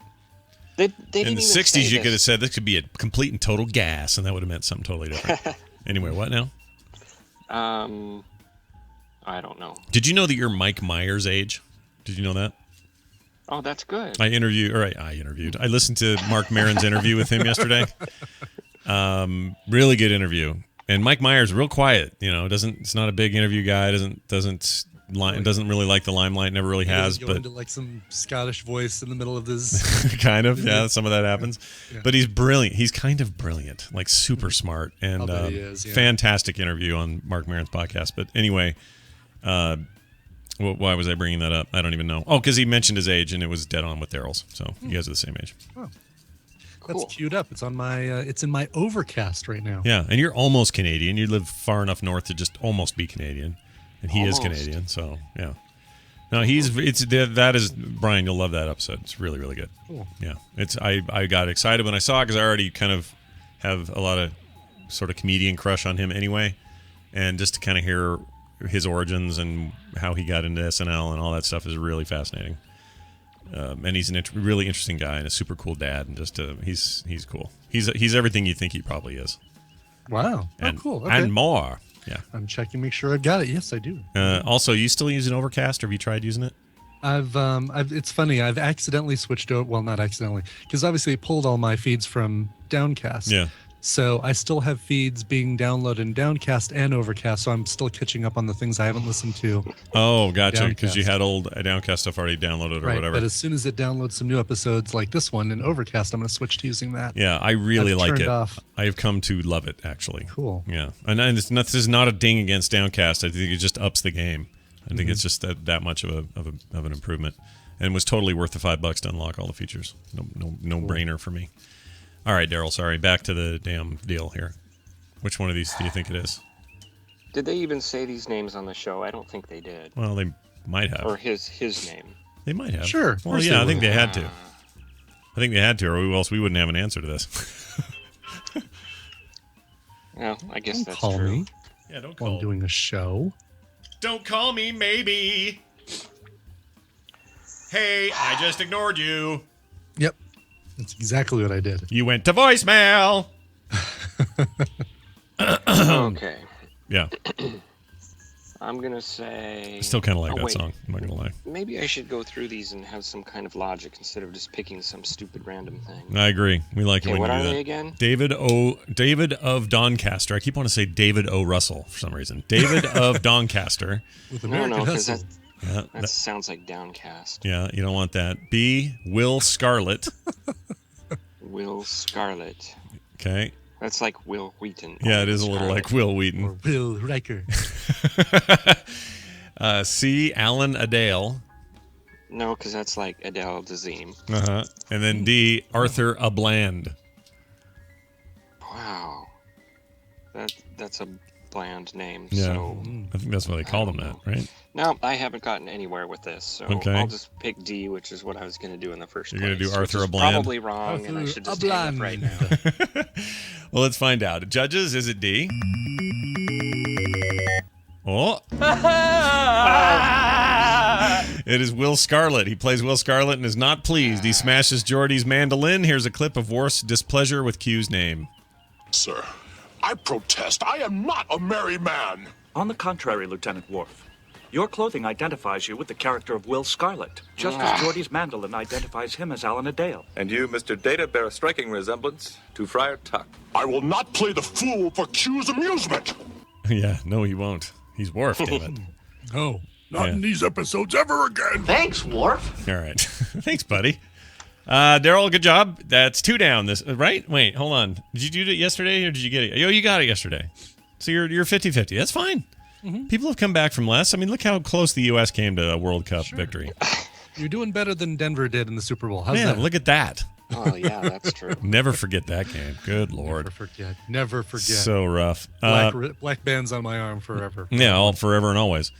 They In didn't the even say 60s, you this. could have said this could be a complete and total gas, and that would have meant something totally different. Anyway, what now? I don't know. Did you know that you're Mike Myers' age? Did you know that? Oh, that's good. I listened to Mark Maron's interview with him yesterday. Really good interview. And Mike Myers, real quiet. It's not a big interview guy. Doesn't really like the limelight. Never really has. Go But into like some Scottish voice in the middle of this. kind of, yeah. Some of that happens. Yeah. But he's brilliant. He's kind of brilliant, like super smart, and I'll bet he is, yeah. fantastic interview on Mark Maron's podcast. But anyway, why was I bringing that up? I don't even know. Oh, because he mentioned his age, and it was dead on with Daryl's. So you guys are the same age. Oh. Cool. That's queued up. It's on my. It's in my Overcast right now. Yeah, and you're almost Canadian. You live far enough north to just almost be Canadian, and he is Almost. Canadian. So yeah. No, that is Brian. You'll love that episode. It's really, really good. Cool. Yeah, I got excited when I saw it because I already kind of have a lot of sort of comedian crush on him anyway, and just to kind of hear his origins and how he got into SNL and all that stuff is really fascinating. And he's a really interesting guy and a super cool dad, and just he's cool. He's everything you think he probably is. Wow. And, cool. Okay. and more. Yeah. I'm checking, make sure I've got it. Yes, I do. Also, you still using Overcast, or have you tried using it? I've it's funny. I've accidentally switched over. Well, not accidentally, because obviously it pulled all my feeds from Downcast. Yeah. So I still have feeds being downloaded in Downcast and Overcast. So I'm still catching up on the things I haven't listened to. Oh, gotcha. Because you Downcast. had old Downcast stuff already downloaded or Right. whatever. But as soon as it downloads some new episodes like this one in Overcast, I'm going to switch to using that. Yeah, I really I've like turned it. off. I have come to love it, actually. Cool. Yeah, and this is not a ding against Downcast. I think it just ups the game. I think Mm-hmm. it's just that much of an improvement, and was totally worth the $5 to unlock all the features. No brainer for me. All right, Daryl. Sorry, back to the damn deal here. Which one of these do you think it is? Did they even say these names on the show? I don't think they did. Well, they might have. Or his name. They might have. Sure, of Well, course yeah, they I think would. they had to. I think they had to, or else we wouldn't have an answer to this. Well, I guess Don't that's call true. me Yeah, don't while I'm doing a show. Don't call me, maybe. Hey, I just ignored you. Yep. That's exactly what I did. You went to voicemail. Okay. Yeah, I'm going to say... I still kind of like that wait. song. I'm not gonna lie. Maybe I should go through these and have some kind of logic instead of just picking some stupid random thing. I agree. We like it Okay, when what you are do that. they again? David of Doncaster. I keep wanting to say David O. Russell for some reason. David of Doncaster. With No, American because Hustle. Yeah, that sounds like Downcast. yeah, you don't want that. B. Will Scarlett. Will Scarlett. Okay. That's like Will Wheaton. Yeah, it is a little like Will Or Wheaton. Will Riker. C. Alan Adale. No, because that's like Adele Dazeem. Uh-huh. And then D. Arthur A. Bland. Wow. That's a bland name. Yeah. So I think that's why they called him that, right? no, I haven't gotten anywhere with this. So Okay. I'll just pick D, which is what I was going to do in the first You're place. gonna do which Arthur is A. Bland? Probably wrong, and I Arthur should just A. hang up Bland. right now. Well, let's find out. Judges, is it D? Oh. It is Will Scarlett. He plays Will Scarlett and is not pleased. He smashes Geordie's mandolin. Here's a clip of Worf's displeasure with Q's name. Sir, I protest. I am not a merry man. On the contrary, Lieutenant Worf, Your clothing identifies you with the character of Will Scarlet, just as Geordie's mandolin identifies him as Alan Adale. And you, Mr. Data, bear a striking resemblance to Friar Tuck. I will not play the fool for Q's amusement. Yeah, no, he won't. He's Worf, damn it. Oh, Not in these episodes ever again. Thanks, Worf. All right. Thanks, buddy. Daryl, good job. That's 2 down. This right? Wait, hold on. Did you do it yesterday or did you get it? Oh, you got it yesterday. So you're 50-50. That's fine. Mm-hmm. People have come back from less. I mean, look how close the U.S. came to a World Cup victory. You're doing better than Denver did in the Super Bowl. How's that? Look at that. Oh, yeah, that's true. Never forget that game. Good Lord. Never forget. So rough. Black bands on my arm forever. Yeah, all forever and always.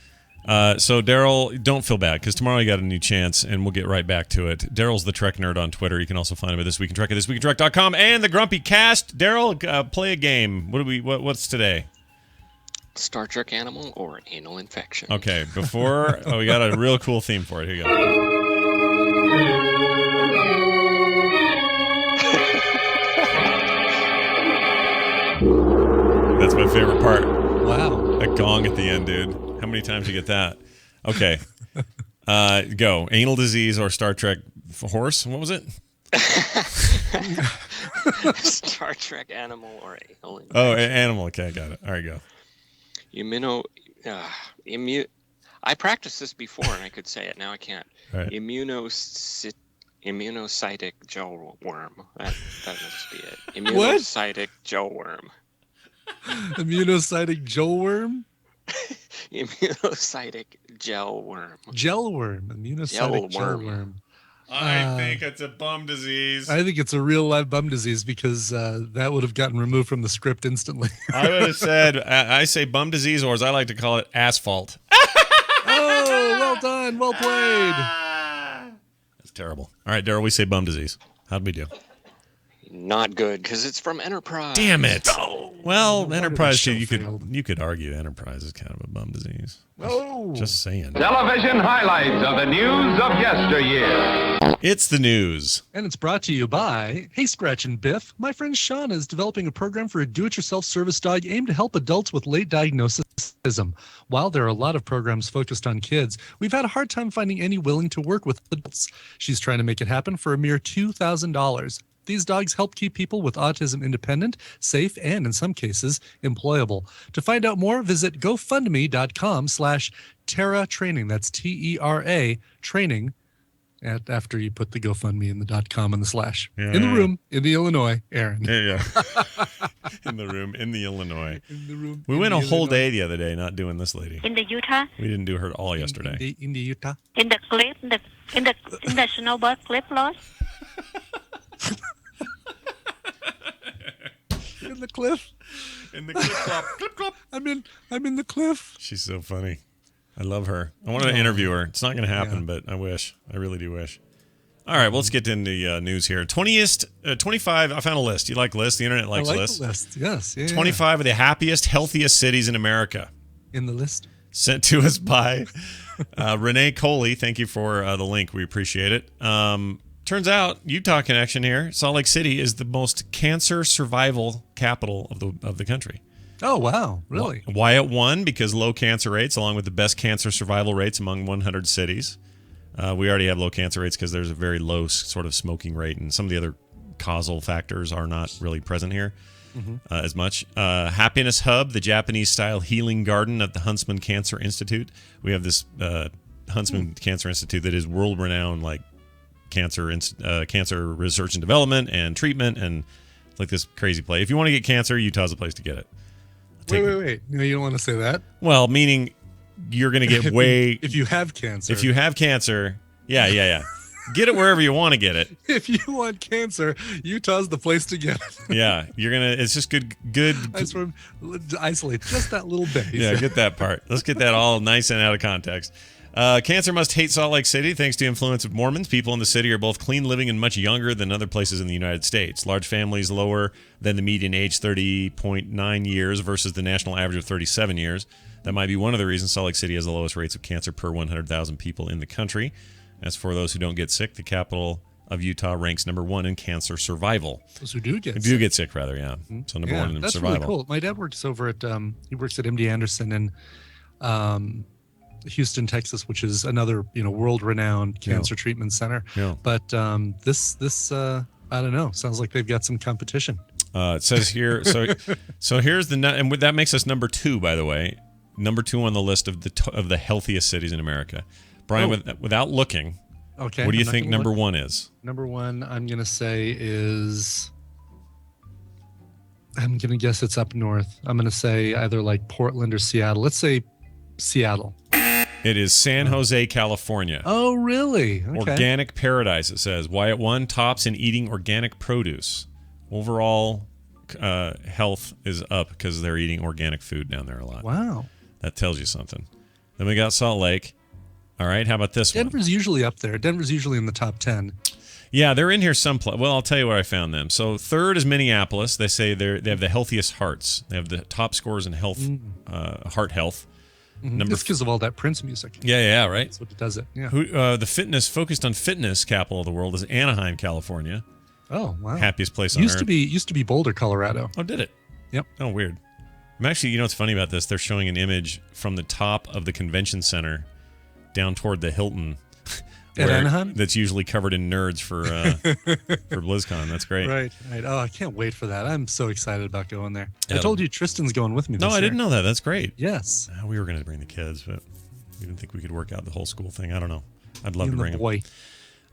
So, Daryl, don't feel bad because tomorrow you got a new chance and we'll get right back to it. Daryl's the Trek Nerd on Twitter. You can also find him at This Week in Trek at thisweekintrek.com and the Grumpy Cast. Daryl, play a game. What's today? Star Trek animal or anal infection? Okay, before... we got a real cool theme for it. Here you go. That's my favorite part. Wow. A gong at the end, dude. How many times you get that? Okay. Go. Anal disease or Star Trek horse? What was it? Star Trek animal or anal infection? Oh, animal. Okay, I got it. All right, go. I practiced this before and I could say it. Now I can't. Right. Immunocytic gel worm. That must be it. What? Immunocytic gel worm. Immunocytic gel worm? Immunocytic gel worm. Gel worm. Immunocytic gel worm. I think it's a bum disease. I think it's a real live bum disease because that would have gotten removed from the script instantly. I would have said, I say bum disease, or as I like to call it, asphalt. Oh, well done. Well played. That's terrible. All right, Daryl, we say bum disease. How'd we do? Not good because it's from Enterprise. Damn it. Well, Enterprise, show you failed. could argue Enterprise is kind of a bum disease. Oh. Just saying. Television highlights of the news of yesteryear. It's the news. And it's brought to you by Hey Scratch and Biff. My friend Sean is developing a program for a do-it-yourself service dog aimed to help adults with late diagnosis of autism. While there are a lot of programs focused on kids, we've had a hard time finding any willing to work with adults. She's trying to make it happen for a mere $2,000. These dogs help keep people with autism independent, safe, and in some cases, employable. To find out more, visit GoFundMe.com/Terra Training. That's TERA training. After you put the GoFundMe in the .com and the slash. Yeah. In the room, in the Illinois, Aaron. There you go. In the room, in the Illinois. In the room. We in went the a whole Illinois. day the other day not doing this lady. In the Utah, We didn't do her all yesterday. In the Utah. in the cliff, in the snowbird cliff loss. In the cliff. In the clip clop. Clip clop. I'm in the cliff. She's so funny. I love her. I wanted to interview her. It's not going to happen, but I wish. I really do wish. All right, well, let's get into news here. 25. I found a list. You like lists? The internet likes I like lists. the list. Yes. Yeah, 25 of the happiest, healthiest cities in America. In the list. Sent to us by Renee Coley. Thank you for the link. We appreciate it. Turns out, Utah connection here. Salt Lake City is the most cancer survival capital of the country. Oh, wow. Really? Why it won? Because low cancer rates, along with the best cancer survival rates among 100 cities. We already have low cancer rates because there's a very low sort of smoking rate, and some of the other causal factors are not really present here as much. Happiness Hub, the Japanese-style healing garden at the Huntsman Cancer Institute. We have this Huntsman Cancer Institute that is world-renowned, like cancer research and development and treatment, and like this crazy place. If you want to get cancer, Utah's the place to get it. Wait. No, you don't want to say that. Well, meaning you're going to get way... If you have cancer. If you have cancer, yeah. Get it wherever you want to get it. If you want cancer, Utah's the place to get it. Yeah, you're going to... It's just good... I just want to isolate just that little bit. Yeah, get that part. Let's get that all nice and out of context. Cancer must hate Salt Lake City. Thanks to the influence of Mormons, people in the city are both clean living and much younger than other places in the United States. Large families lower than the median age, 30.9 years versus the national average of 37 years. That might be one of the reasons Salt Lake City has the lowest rates of cancer per 100,000 people in the country. As for those who don't get sick, the capital of Utah ranks number 1 in cancer survival. Those who do get Who sick. do get sick, rather, yeah. So number 1 in that's survival. Really cool. My dad works over at he works at MD Anderson, and Houston, Texas, which is another world-renowned cancer treatment center. Yeah. But this I don't know. Sounds like they've got some competition. It says here. So here's and that makes us number 2, by the way. Number 2 on the list of the healthiest cities in America. Brian, without looking, okay, what do you think number 1 is? Number 1, I'm gonna say is. I'm gonna guess it's up north. I'm gonna say either like Portland or Seattle. Let's say Seattle. It is San Jose, California. Oh, really? Okay. Organic paradise, it says. Why at 1 tops in eating organic produce. Overall health is up because they're eating organic food down there a lot. Wow. That tells you something. Then we got Salt Lake. All right, how about this one? Denver's usually up there. Denver's usually in the top 10. Yeah, they're in here well, I'll tell you where I found them. So 3rd is Minneapolis. They say they have the healthiest hearts. They have the top scores in health, heart health. Mm-hmm. It's because of all that Prince music. Yeah, right. That's what does it. Yeah. The focused on fitness capital of the world is Anaheim, California. Oh, wow. Happiest place on earth. Used to be Boulder, Colorado. Oh, did it? Yep. Oh, weird. I'm actually, what's funny about this? They're showing an image from the top of the convention center down toward the Hilton. At Anaheim? That's usually covered in nerds for BlizzCon. That's great. Right. Oh, I can't wait for that. I'm so excited about going there. Yeah. I told you Tristan's going with me this No, I year. didn't know that. That's great. Yes. We were going to bring the kids, but we didn't think we could work out the whole school thing. I don't know. I'd love to bring them. Boy.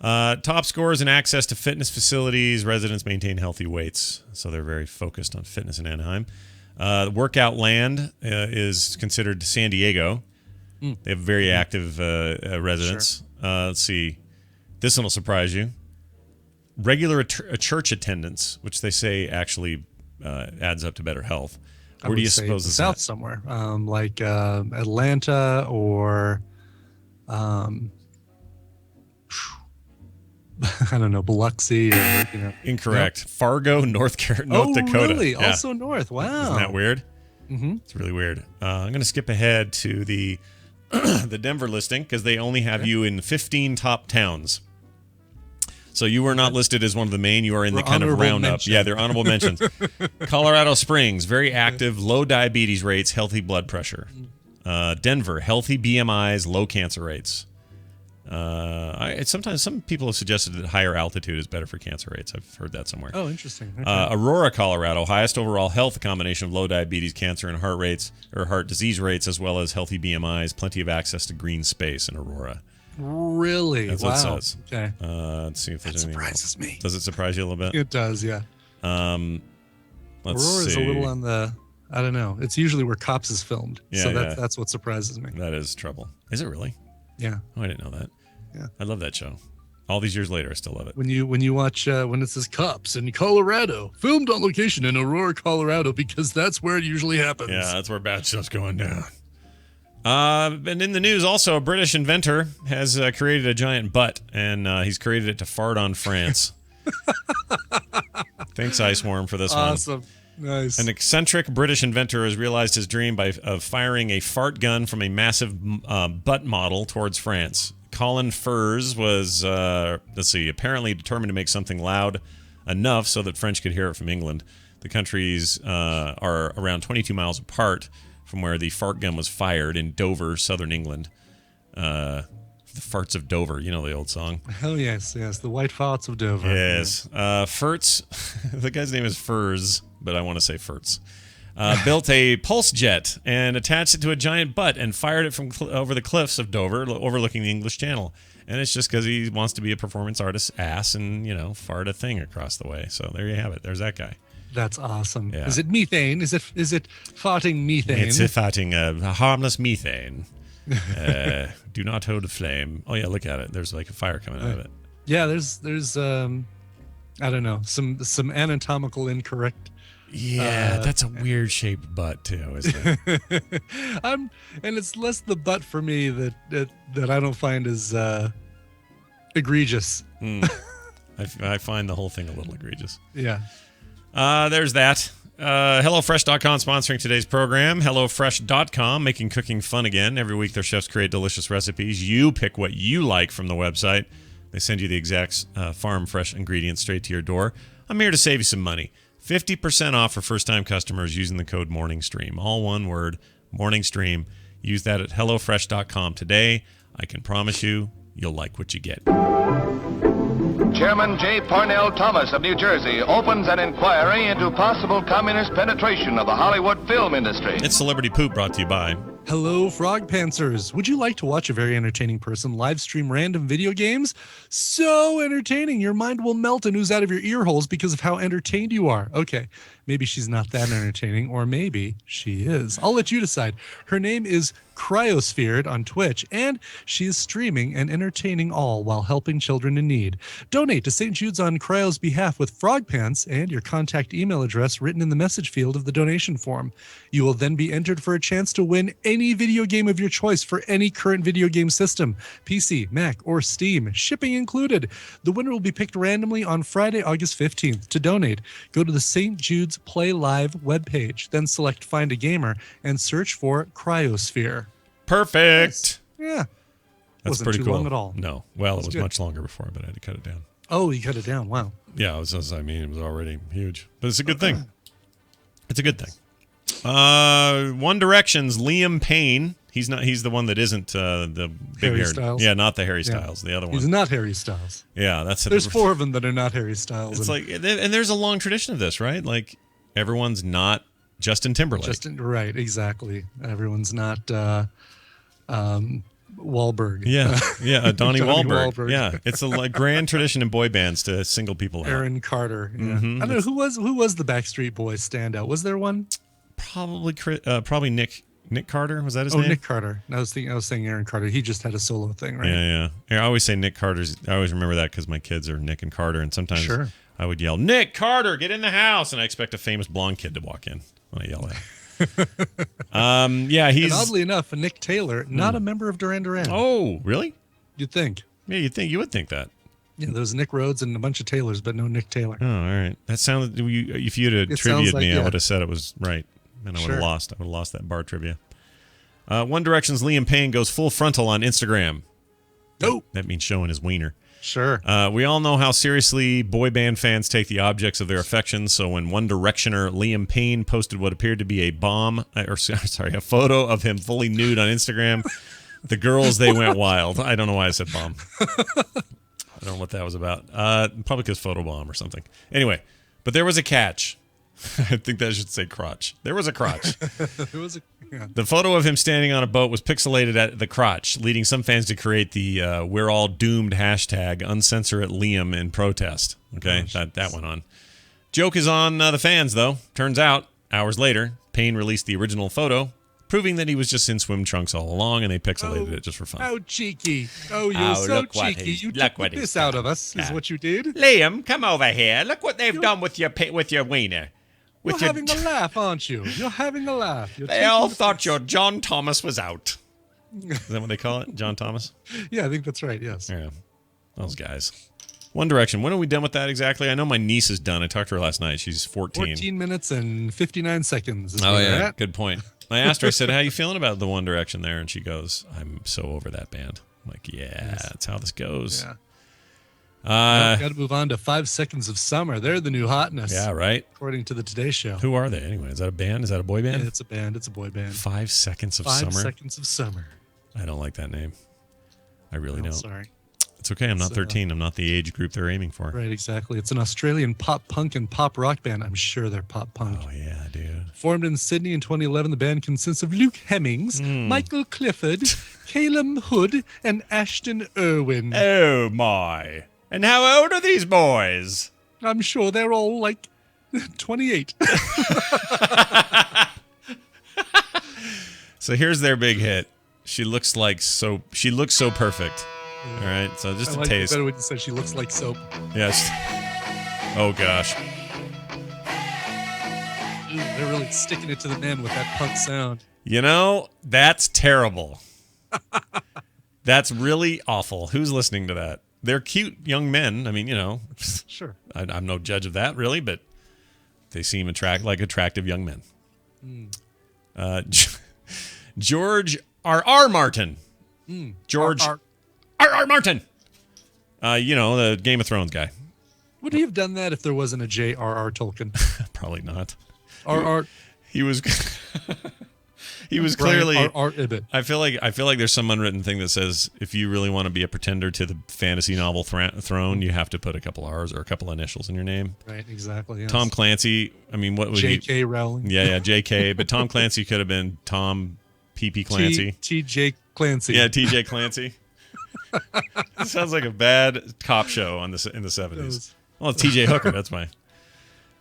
Top scores and access to fitness facilities. Residents maintain healthy weights, so they're very focused on fitness in Anaheim. Workout land is considered San Diego. They have very active residents. Sure. Let's see. This one will surprise you. Regular church attendance, which they say actually adds up to better health. Where do you suppose this south is? Somewhere, like Atlanta or I don't know, Biloxi or Incorrect. Nope. Fargo, North Dakota. Really? Yeah. Also north. Wow. Isn't that weird? Mm-hmm. It's really weird. I'm going to skip ahead to the the Denver listing because they only have you in 15 top towns. So you were not listed as one of the main. You are in the kind of roundup. Yeah, they're honorable mentions. Colorado Springs, very active, low diabetes rates, healthy blood pressure. Denver, healthy BMIs, low cancer rates. Sometimes some people have suggested that higher altitude is better for cancer rates. I've heard that somewhere. Oh, interesting. Okay. Aurora, Colorado, highest overall health, a combination of low diabetes, cancer, and heart rates or heart disease rates, as well as healthy BMIs, plenty of access to green space in Aurora. Really? That's wow. what it says. Okay. Let's see if there's anything surprises me. Does it surprise you a little bit? It does, yeah. Let's Aurora's see. a little on the, I don't know. It's usually where Cops is filmed. Yeah, so that's what surprises me. That is trouble. Is it really? Yeah. Oh, I didn't know that. Yeah. I love that show. All these years later, I still love it. When you watch when it says Cops in Colorado, filmed on location in Aurora, Colorado, because that's where it usually happens. Yeah, that's where bad stuff's going down. And in the news, also, a British inventor has created a giant butt, and he's created it to fart on France. Thanks, Iceworm, for this one. Awesome. Nice. An eccentric British inventor has realized his dream of firing a fart gun from a massive butt model towards France. Colin Furs was, apparently determined to make something loud enough so that French could hear it from England. The countries are around 22 miles apart from where the fart gun was fired in Dover, southern England. The farts of Dover, you know the old song. Hell yes, the white farts of Dover. Yes. Furtz, the guy's name is Furs, but I want to say Furtz. Built a pulse jet and attached it to a giant butt and fired it from over the cliffs of Dover, overlooking the English Channel. And it's just because he wants to be a performance artist's ass and, fart a thing across the way. So there you have it. There's that guy. That's awesome. Yeah. Is it methane? Is it farting methane? It's farting a harmless methane. Do not hold a flame. Oh, yeah, look at it. There's like a fire coming out of it. Yeah, there's I don't know, some anatomical incorrect. Yeah, that's a weird shaped butt too, isn't it? And it's less the butt for me that I don't find as egregious. I find the whole thing a little egregious. Yeah. There's that. HelloFresh.com sponsoring today's program. HelloFresh.com making cooking fun again. Every week their chefs create delicious recipes. You pick what you like from the website. They send you the exact farm fresh ingredients straight to your door. I'm here to save you some money. 50% off for first-time customers using the code MorningStream. All one word, MorningStream. Use that at HelloFresh.com today. I can promise you, you'll like what you get. Chairman J. Parnell Thomas of New Jersey opens an inquiry into possible communist penetration of the Hollywood film industry. It's Celebrity Poop, brought to you by... Hello, Frog Pantsers. Would you like to watch a very entertaining person live stream random video games? So entertaining, your mind will melt and ooze out of your ear holes because of how entertained you are. Okay, maybe she's not that entertaining, or maybe she is. I'll let you decide. Her name is Cryosphered on Twitch, and she is streaming and entertaining all while helping children in need. Donate to St. Jude's on Cryo's behalf with Frog Pants and your contact email address written in the message field of the donation form. You will then be entered for a chance to win any video game of your choice for any current video game system, PC, Mac, or Steam, shipping included. The winner will be picked randomly on Friday, August 15th. To donate, go to the St. Jude's Play Live webpage, then select Find a Gamer and search for Cryosphere. Perfect. Yeah. That's Wasn't pretty too cool. long at all. No. Well, it was good. much longer before, but I had to cut it down. Oh, you cut it down. Wow. Yeah, it was already huge. But it's a good thing. It's a good thing. One Direction's Liam Payne. He's the one that isn't the big Harry haired. Styles? Yeah, not the Harry Styles. The other one. He's not Harry Styles. Yeah, that's it. There's 4 of them that are not Harry Styles. It's like, and there's a long tradition of this, right? Like, everyone's not Justin Timberlake. Right, exactly. Everyone's not Wahlberg. Yeah, Donnie Wahlberg. Wahlberg. Yeah, it's a grand tradition in boy bands to single people out. Aaron Carter. Yeah. Mhm. I don't know who was the Backstreet Boys standout. Was there one? Probably Nick Carter. Was that his name? Nick Carter. I was saying Aaron Carter. He just had a solo thing, right? Yeah. I always say Nick Carter's. I always remember that because my kids are Nick and Carter, and sometimes Sure. I would yell, "Nick Carter, get in the house!" and I expect a famous blonde kid to walk in when I yell that. Yeah, he's And oddly enough, Nick Taylor, not a member of Duran Duran. Oh, really? You'd think. Yeah, you would think that. Yeah, there's Nick Rhodes and a bunch of Taylors, but no Nick Taylor. Oh, all right. That sounded. If you'd have It trivia'd sounds like- me, I yeah. would have said it was right, and I would have Sure. lost. I would have lost that bar trivia. One Direction's Liam Payne goes full frontal on Instagram. Oh, that means showing his wiener. Sure. We all know how seriously boy band fans take the objects of their affections. So when One Directioner Liam Payne posted what appeared to be a photo of him fully nude on Instagram, the girls, they went wild. I don't know why I said bomb. I don't know what that was about. Probably because photobomb or something. Anyway, but there was a catch. I think that should say crotch. There was a crotch. The photo of him standing on a boat was pixelated at the crotch, leading some fans to create the "We're all doomed" hashtag uncensor it Liam in protest. Okay, that went on. Joke is on the fans, though. Turns out, hours later, Payne released the original photo, proving that he was just in swim trunks all along, and they pixelated it just for fun. How cheeky. Oh, you're so cheeky. You took the piss out of us, is what you did. Liam, come over here. Look what they've done with your wiener. You're having a laugh, aren't you? You're having a laugh. You're They all thought your John Thomas was out. Is that what they call it? John Thomas? Yeah, I think that's right, yes. Yeah. Those guys. One Direction. When are we done with that exactly? I know my niece is done. I talked to her last night. She's 14. 14 minutes and 59 seconds. Is Oh, where yeah. we're at. Good point. I asked her, I said, how you feeling about the One Direction there? And she goes, I'm so over that band. I'm like, yeah, that's how this goes. Yeah. Got to move on to 5 Seconds of Summer. They're the new hotness. Yeah, right? According to the Today Show. Who are they anyway? Is that a band? Is that a boy band? Yeah, it's a band. It's a boy band. 5 Seconds of 5 Summer? Seconds of Summer. I don't like that name. I really don't. Sorry. It's okay. I'm not 13. I'm not the age group they're aiming for. Right, exactly. It's an Australian pop punk and pop rock band. I'm sure they're pop punk. Oh, yeah, dude. Formed in Sydney in 2011, the band consists of Luke Hemmings, Michael Clifford, Caleb Hood, and Ashton Irwin. Oh, my. And how old are these boys? I'm sure they're all like 28. So here's their big hit. She looks so perfect. All right, so just I a like taste. it better when you said she looks like soap. Yes. Oh gosh. Ooh, they're really sticking it to the man with that punk sound. You know, that's terrible. That's really awful. Who's listening to that? They're cute young men. I mean, you know. Sure. I'm no judge of that, really, but they seem attractive young men. George R.R. Martin. George R.R. Martin. You know, the Game of Thrones guy. Would he have done that if there wasn't a J.R.R. Tolkien? Probably not. R.R. He was He was Brian clearly. R. Ibbett. I feel like there's some unwritten thing that says if you really want to be a pretender to the fantasy novel throne, you have to put a couple R's or a couple initials in your name. Right, exactly. Yes. Tom Clancy. I mean, what would J.K. Rowling. Yeah, J.K. But Tom Clancy could have been Tom P.P. Clancy. T.J. Clancy. Yeah, T.J. Clancy. This sounds like a bad cop show in the 70s. Well, it's T.J. Hooker. That's why.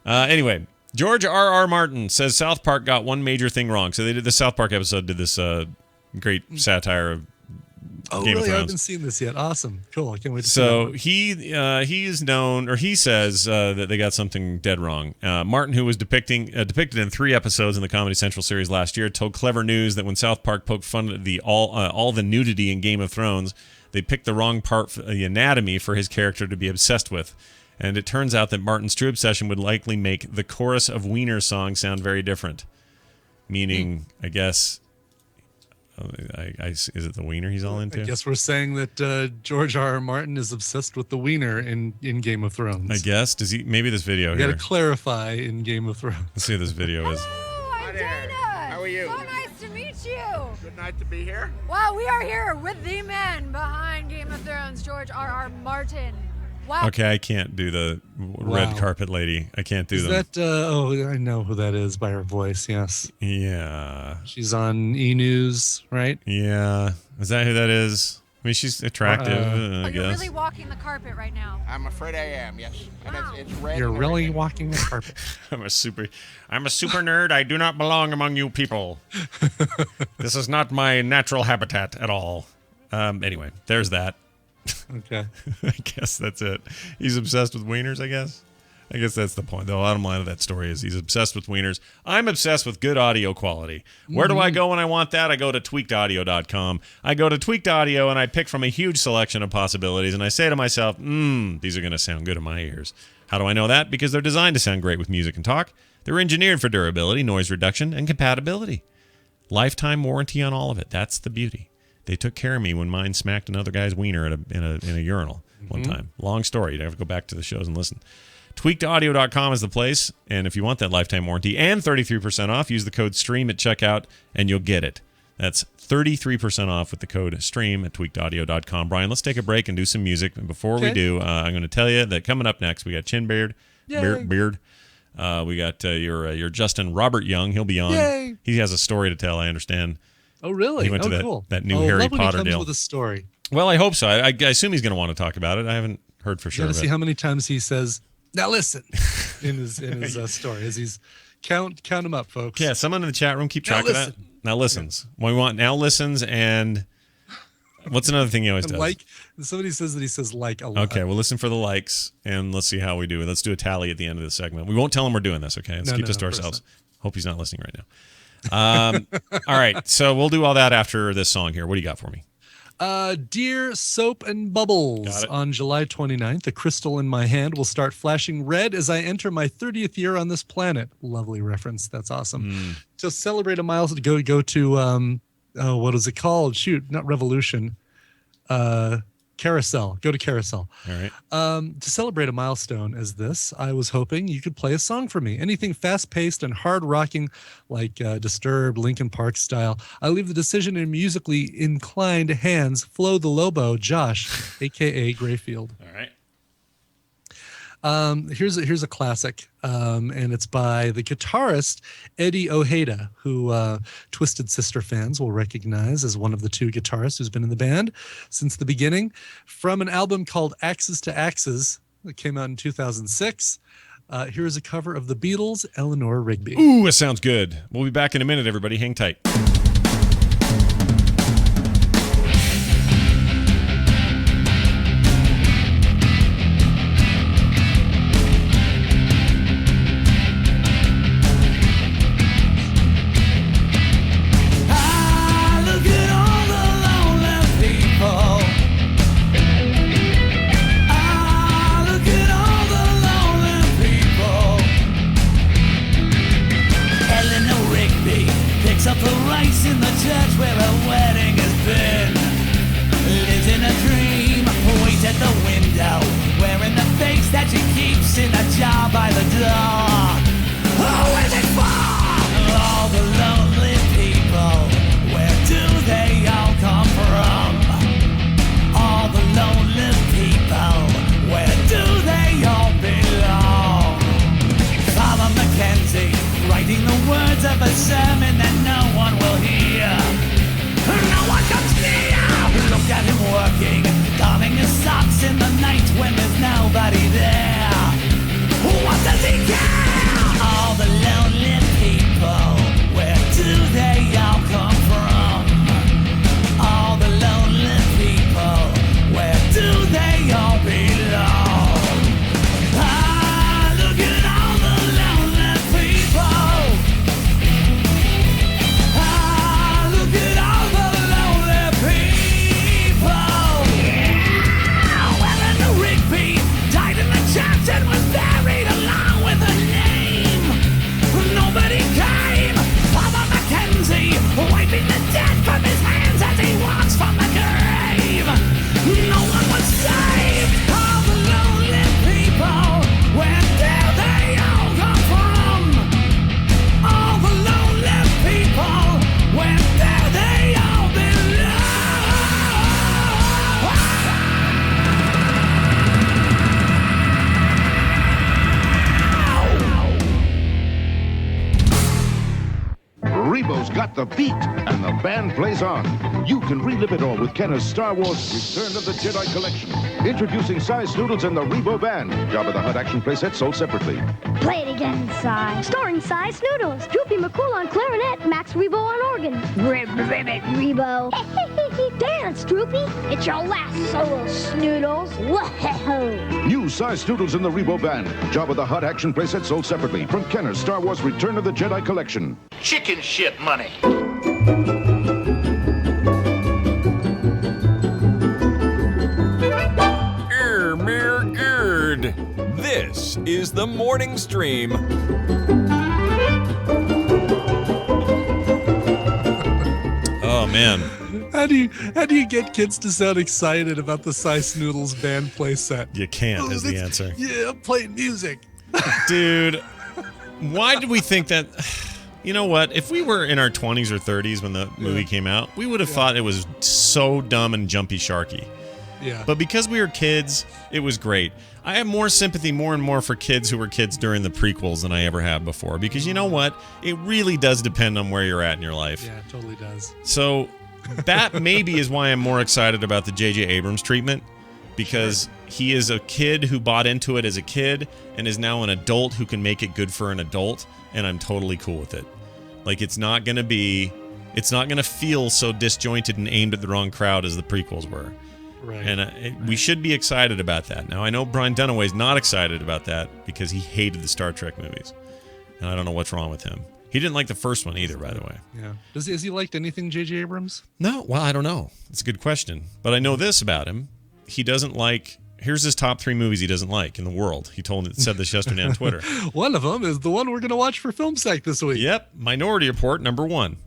Anyway, George R.R. Martin says South Park got one major thing wrong. So they did the South Park episode. Did this great satire of Game of Thrones. I haven't seen this yet. Awesome, cool. I can't wait to see So that. he is known, or he says that they got something dead wrong. Martin, who was depicted in 3 episodes in the Comedy Central series last year, told Clever News that when South Park poked fun at all the nudity in Game of Thrones, they picked the wrong part for the anatomy for his character to be obsessed with. And it turns out that Martin's true obsession would likely make the chorus of Wiener's song sound very different. Meaning, I guess, is it the Wiener he's all into? I guess we're saying that George R.R. Martin is obsessed with the Wiener in Game of Thrones. I guess. Does he? Maybe this video You here. got to clarify in Game of Thrones. Let's see what this video is. Hi there. How are you? So nice to meet you. Good night to be here. Wow, we are here with the man behind Game of Thrones, George R.R. Martin. Wow. Okay, I can't do the red carpet lady. I can't do Is them. that, I know who that is by her voice, yes. Yeah. She's on E! News, right? Yeah. Is that who that is? I mean, she's attractive, I You're guess. really walking the carpet right now. I'm afraid I am, yes. And it's red. You're and really everything. walking the carpet. I'm a super nerd. I do not belong among you people. This is not my natural habitat at all. Anyway, there's that. Okay. I guess that's it. He's obsessed with wieners, I guess. I guess that's the point. The bottom line of that story is he's obsessed with wieners. I'm obsessed with good audio quality. Where do I go when I want that? I go to tweakedaudio.com. I go to Tweaked Audio and I pick from a huge selection of possibilities and I say to myself, these are going to sound good in my ears. How do I know that? Because they're designed to sound great with music and talk. They're engineered for durability, noise reduction, and compatibility. Lifetime warranty on all of it. That's the beauty. They took care of me when mine smacked another guy's wiener in a urinal one time. Long story. You'd have to go back to the shows and listen. Tweakedaudio.com is the place. And if you want that lifetime warranty and 33% off, use the code STREAM at checkout and you'll get it. That's 33% off with the code STREAM at tweakedaudio.com. Brian, let's take a break and do some music. And before we do, I'm going to tell you that coming up next, we got Chin Beard. Beard. We got your Justin Robert Young. He'll be on. Yay. He has a story to tell, I understand. Oh, really? He went to cool. that new Harry love when Potter he comes deal. with a story. Well, I hope so. I assume he's going to want to talk about it. I haven't heard for sure. You got to see how many times he says, "Now listen," in his story. As he's count them up, folks. Yeah, someone in the chat room keep track of that. Now listens. Well, we want now listens and what's another thing he always does? Like somebody says that he says like a lot. Okay, we'll listen for the likes and let's see how we do. Let's do a tally at the end of the segment. We won't tell him we're doing this. Okay, let's keep this to ourselves. Hope he's not listening right now. All right, so we'll do all that after this song here. What do you got for me? Dear Soap and Bubbles, on July 29th, a crystal in my hand will start flashing red as I enter my 30th year on this planet. Lovely reference. That's awesome. To celebrate a milestone, go to, what is it called? Shoot, not Revolution. Carousel. Go to Carousel. All right. To celebrate a milestone as this, I was hoping you could play a song for me. Anything fast-paced and hard-rocking like Disturbed, Linkin Park style. I leave the decision in musically inclined hands. Flo the Lobo, Josh, a.k.a. Grayfield. All right. Here's a classic, and it's by the guitarist Eddie Ojeda, who Twisted Sister fans will recognize as one of the 2 guitarists who's been in the band since the beginning, from an album called Axes to Axes that came out in 2006. Here's a cover of the Beatles' Eleanor Rigby. Ooh, it sounds good. We'll be back in a minute, everybody. Hang tight. Up a rice in the church where a wedding has been. Lives in a dream, waits at the window, wearing the face that she keeps in a jar by the door. Who is it for? All the lonely people when there's nobody there. What does he care? All the lonely people, where do they all come from? All the lonely people, where do they all belong? Ah, look at all the lonely people. Ah, look at all the lonely people. Yeah. Well, and the Rigby died in the church and was buried along with her name. Nobody came. Father Mackenzie wiping the dead from his hands as he walks from the grave. No one was saved. All the lonely people, where did they all come from? All the lonely people, where did they all Rebo's got the beat, and the band plays on. You can relive it all with Kenner's Star Wars Return of the Jedi Collection. Introducing Cy Snoodles and the Rebo Band. Jabba the Hutt action playset sold separately. Play it again, Cy. Starring Cy Snoodles, Droopy McCool on clarinet, Max Rebo on organ. Ribbit, Rebo. Dance, Droopy. It's your last solo, Snoodles. Whoa. New Cy Snoodles and the Rebo Band. Jabba the Hutt action playset sold separately from Kenner's Star Wars Return of the Jedi Collection. Chicken shit money. Mere good. This is the morning stream. Oh man. How do you get kids to sound excited about the Cy Snoodles band playset? You can't is the answer. Yeah, I'm playing music. Dude, why did we think that? You know what? If we were in our 20s or 30s when the movie came out, we would have thought it was so dumb and jumpy sharky. Yeah. But because we were kids, it was great. I have more sympathy more and more for kids who were kids during the prequels than I ever have before. Because you know what? It really does depend on where you're at in your life. Yeah, it totally does. So that maybe is why I'm more excited about the J.J. Abrams treatment. Because he is a kid who bought into it as a kid and is now an adult who can make it good for an adult. And I'm totally cool with it. Like, it's not going to feel so disjointed and aimed at the wrong crowd as the prequels were. Right. And we should be excited about that. Now, I know Brian Dunaway's not excited about that because he hated the Star Trek movies. And I don't know what's wrong with him. He didn't like the first one either, by the way. Yeah. Has he liked anything J.J. Abrams? No. Well, I don't know. It's a good question. But I know this about him. He doesn't like... Here's his top 3 movies he doesn't like in the world. He said this yesterday on Twitter. One of them is the one we're going to watch for Film Sack this week. Yep. Minority Report, number 1.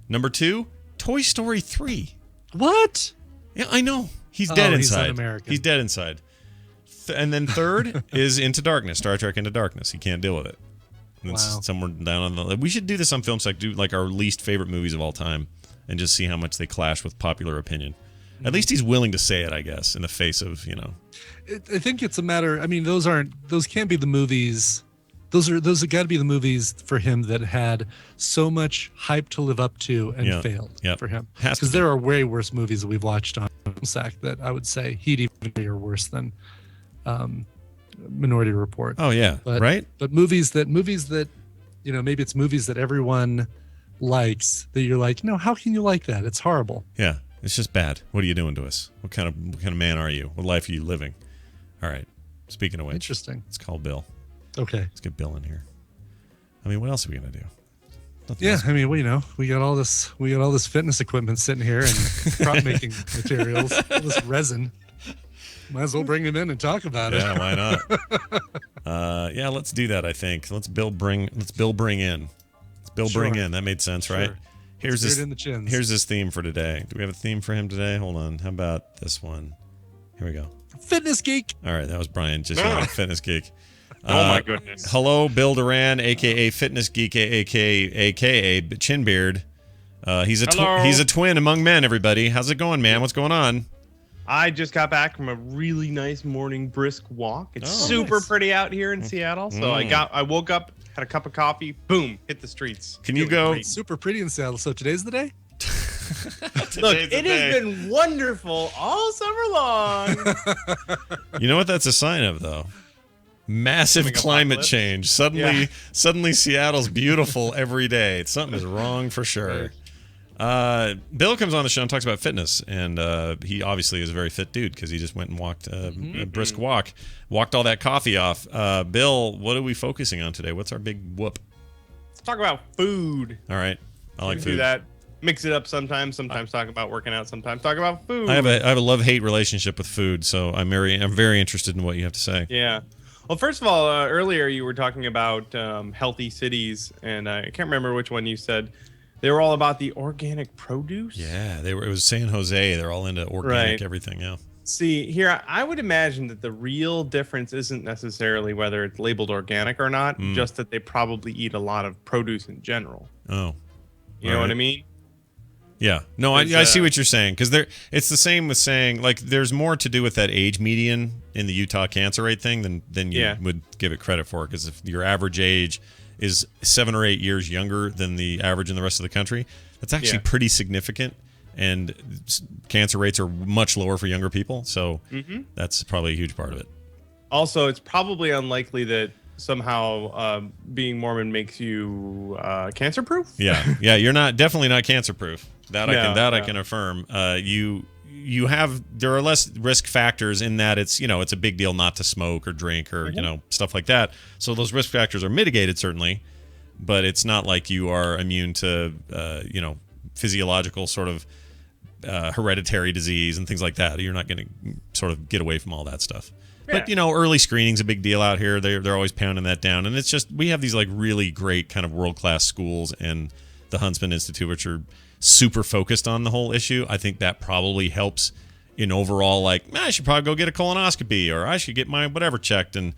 Number 2, Toy Story 3. What? Yeah, I know. He's dead inside. He's un-American. He's dead inside. And then third is Into Darkness, Star Trek Into Darkness. He can't deal with it. And it's somewhere down on the... We should do this on Film Sack, do like our least favorite movies of all time and just see how much they clash with popular opinion. At least he's willing to say it, I guess, in the face of, I think it's a matter. I mean, those can't be the movies. Those have got to be the movies for him that had so much hype to live up to and failed for him. Because there are way worse movies that we've watched on Sack that I would say he'd even be worse than Minority Report. Oh yeah, right. But movies that maybe it's movies that everyone likes that you're like, no, how can you like that? It's horrible. Yeah. It's just bad. What are you doing to us? What kind of man are you? What life are you living? All right. Speaking of which, interesting. Let's call Bill. Okay. Let's get Bill in here. I mean, what else are we gonna do? Nothing Yeah, else. I mean, we got all this fitness equipment sitting here and prop making materials, all this resin. Might as well bring him in and talk about it. Yeah, why not? Yeah, let's do that. I think let's Bill bring in. Let's Bill bring in. That made sense, right? Here's this theme for today. Do we have a theme for him today? Hold on. How about this one? Here we go. Fitness Geek. All right, that was Brian just yelling Fitness Geek. Oh my goodness. Hello, Bill Duran, aka Fitness Geek, aka Chinbeard. He's a twin among men. Everybody, how's it going, man? What's going on? I just got back from a really nice morning brisk walk. It's super pretty out here in Seattle. So I woke up, had a cup of coffee, boom, hit the streets. Can you go? Super pretty in Seattle. So today's the day? Look, it has been wonderful all summer long. You know what that's a sign of, though? Massive climate change. Suddenly Seattle's beautiful every day. Something is wrong for sure. Bill comes on the show and talks about fitness, and he obviously is a very fit dude because he just went and walked a brisk walk, walked all that coffee off. Bill, what are we focusing on today? What's our big whoop? Let's talk about food. All right, I like food. Do that. Mix it up sometimes. Sometimes talk about working out. Sometimes talk about food. I have a love-hate relationship with food, so I'm very interested in what you have to say. Yeah. Well, first of all, earlier you were talking about healthy cities, and I can't remember which one you said. They were all about the organic produce. Yeah, it was San Jose. They're all into organic everything. Yeah. See, here, I would imagine that the real difference isn't necessarily whether it's labeled organic or not, just that they probably eat a lot of produce in general. Oh. You know what I mean? Yeah. No, I see what you're saying, because it's the same with saying, like, there's more to do with that age median in the Utah cancer rate thing than you would give it credit for, because if your average age is 7 or 8 years younger than the average in the rest of the country, that's actually pretty significant, and cancer rates are much lower for younger people, so that's probably a huge part of it. Also, it's probably unlikely that somehow being Mormon makes you cancer proof. Yeah, you're definitely not cancer proof. I can affirm. There are less risk factors in that it's a big deal not to smoke or drink or stuff like that. So those risk factors are mitigated certainly, but it's not like you are immune to physiological sort of hereditary disease and things like that. You're not going to sort of get away from all that stuff. Yeah. But early screening's a big deal out here. They're always pounding that down, and it's just we have these like really great kind of world-class schools and the Huntsman Institute, which are super focused on the whole issue. I think that probably helps in overall, like, I should probably go get a colonoscopy, or I should get my whatever checked, and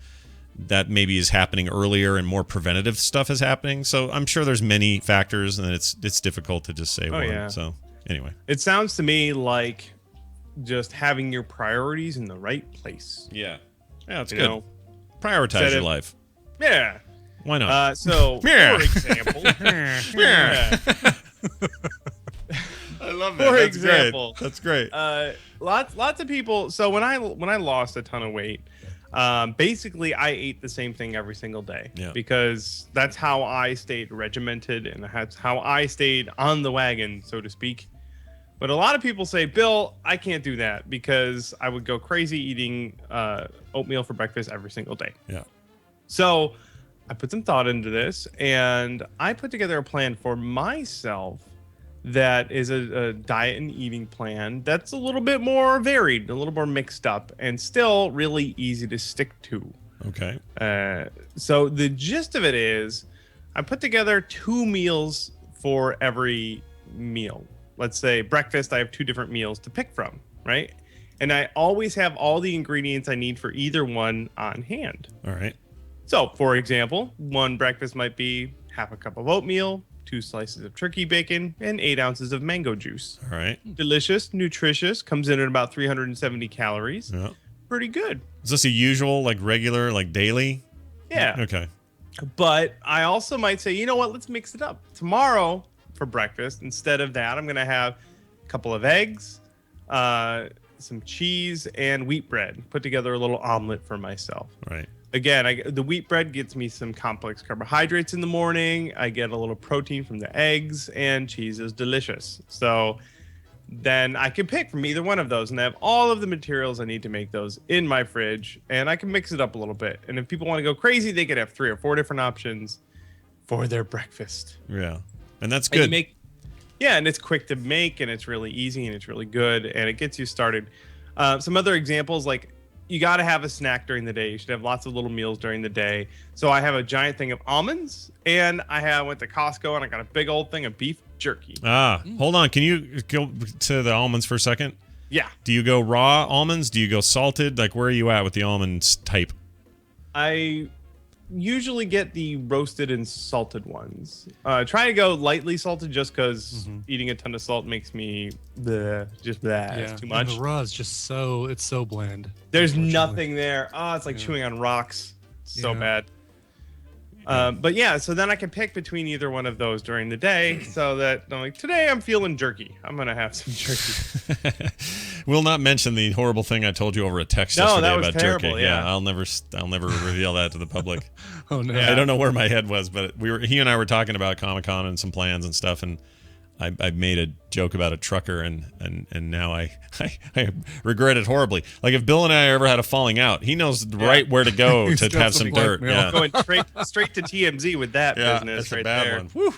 that maybe is happening earlier and more preventative stuff is happening. So I'm sure there's many factors, and it's difficult to just say one. Yeah. So anyway, it sounds to me like just having your priorities in the right place. Yeah, it's good. Prioritize your life. Yeah. Why not? For example, I love that. That's great. Lots of people. So when I lost a ton of weight, basically I ate the same thing every single day because that's how I stayed regimented and that's how I stayed on the wagon, so to speak. But a lot of people say, Bill, I can't do that because I would go crazy eating oatmeal for breakfast every single day. Yeah. So I put some thought into this, and I put together a plan for myself that is a diet and eating plan that's a little bit more varied, a little more mixed up, and still really easy to stick to. Okay. So the gist of it is I put together 2 meals for every meal. Let's say breakfast, I have 2 different meals to pick from, right? And I always have all the ingredients I need for either one on hand. All right. So, for example, one breakfast might be half a cup of oatmeal, 2 slices of turkey bacon, and 8 ounces of mango juice. All right. Delicious, nutritious, comes in at about 370 calories. Yeah. Pretty good. Is this a usual, like regular, like daily? Yeah. Okay. But I also might say, you know what, let's mix it up. Tomorrow for breakfast, instead of that, I'm going to have a couple of eggs, some cheese, and wheat bread. Put together a little omelet for myself. Right. Again, the wheat bread gets me some complex carbohydrates in the morning. I get a little protein from the eggs, and cheese is delicious. So then I can pick from either one of those, and I have all of the materials I need to make those in my fridge, and I can mix it up a little bit. And if people want to go crazy, they could have 3 or 4 different options for their breakfast. Yeah, and that's good. And it's quick to make, and it's really easy, and it's really good, and it gets you started. Some other examples, like, you got to have a snack during the day. You should have lots of little meals during the day. So I have a giant thing of almonds, and I went to Costco and I got a big old thing of beef jerky. Hold on. Can you go to the almonds for a second? Yeah. Do you go raw almonds? Do you go salted? Like, where are you at with the almonds type? I usually get the roasted and salted ones. Try to go lightly salted just because eating a ton of salt makes me it's too much. And the raw is just it's so bland. There's nothing there. It's like chewing on rocks. So bad. But yeah, so then I can pick between either one of those during the day, so that I'm like, today I'm feeling jerky. I'm gonna have some jerky. We'll not mention the horrible thing I told you over a text No, yesterday that was about terrible, jerky. yeah. I'll never reveal that to the public. Oh no! I don't know where my head was, but he and I were talking about Comic-Con and some plans and stuff, and I made a joke about a trucker, and now I regret it horribly. Like if Bill and I ever had a falling out, he knows right where to go to have some dirt. Yeah, Going straight to TMZ with that business that's right a bad there. one. Whew.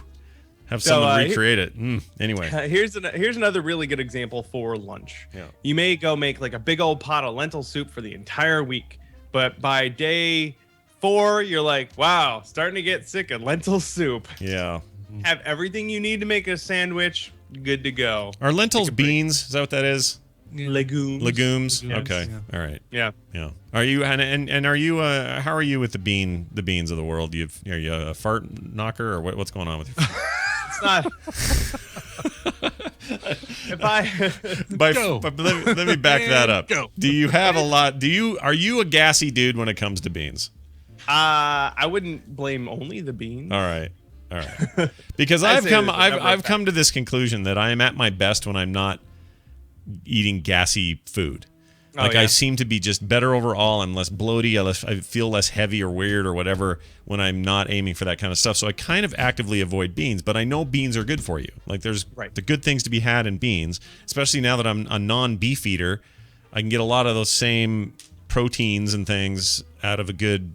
Have So, someone recreate it. Anyway, here's another really good example for lunch. Yeah. You may go make like a big old pot of lentil soup for the entire week, but by day 4, you're like, wow, starting to get sick of lentil soup. Yeah. Have everything you need to make a sandwich, good to go. Are lentils beans? Is that what that is? Legumes. Okay. Yeah. All right. Yeah. Yeah. Are you and are you how are you with the beans of the world? Are you a fart knocker or what's going on with you? It's not. If I let me back that up. Go. Do you have a lot? Are you a gassy dude when it comes to beans? I wouldn't blame only the beans. All right. Because I've come to this conclusion that I am at my best when I'm not eating gassy food. Like I seem to be just better overall. I'm less bloaty. I feel less heavy or weird or whatever when I'm not aiming for that kind of stuff. So I kind of actively avoid beans, but I know beans are good for you. Like there's the good things to be had in beans, especially now that I'm a non-beef eater. I can get a lot of those same proteins and things out of a good,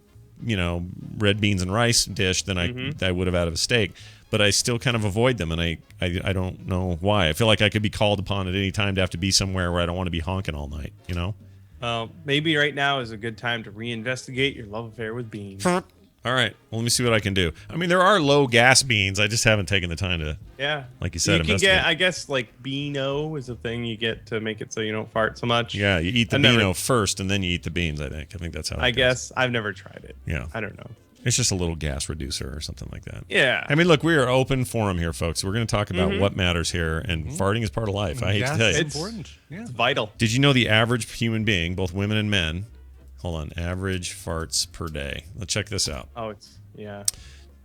red beans and rice dish than I would have out of a steak. But I still kind of avoid them, and I don't know why. I feel like I could be called upon at any time to have to be somewhere where I don't want to be honking all night, Maybe right now is a good time to reinvestigate your love affair with beans. All right. Well, let me see what I can do. I mean, there are low gas beans. I just haven't taken the time to, like you said, you can investigate. get, I guess, like Beano is a thing you get to make it so you don't fart so much. Yeah, you eat the Beano first, and then you eat the beans, I think that's how it I goes. guess. I've never tried it. Yeah. I don't know. It's just a little gas reducer or something like that. Yeah. I mean, look, we are open forum here, folks. We're going to talk about what matters here, and farting is part of life. I hate to tell you. It's important. Yeah. It's vital. Did you know the average human being, both women and men, average farts per day? Let's check this out. Oh, it's, yeah.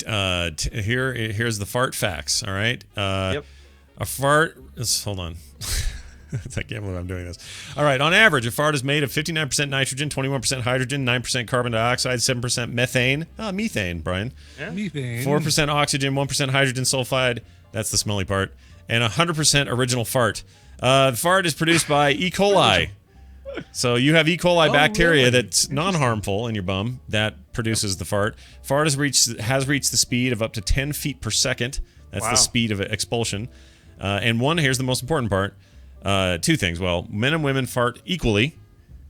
Here's the fart facts, all right? Yep. A fart, hold on. I can't believe I'm doing this. All right, on average, a fart is made of 59% nitrogen, 21% hydrogen, 9% carbon dioxide, 7% methane. Methane, Brian. Yeah. Methane. 4% oxygen, 1% hydrogen sulfide. That's the smelly part. And 100% original fart. The fart is produced by E. coli. So you have E. coli bacteria that's non-harmful in your bum that produces the fart. Fart has reached the speed of up to 10 feet per second. That's the speed of expulsion. And here's the most important part. Two things. Well, men and women fart equally.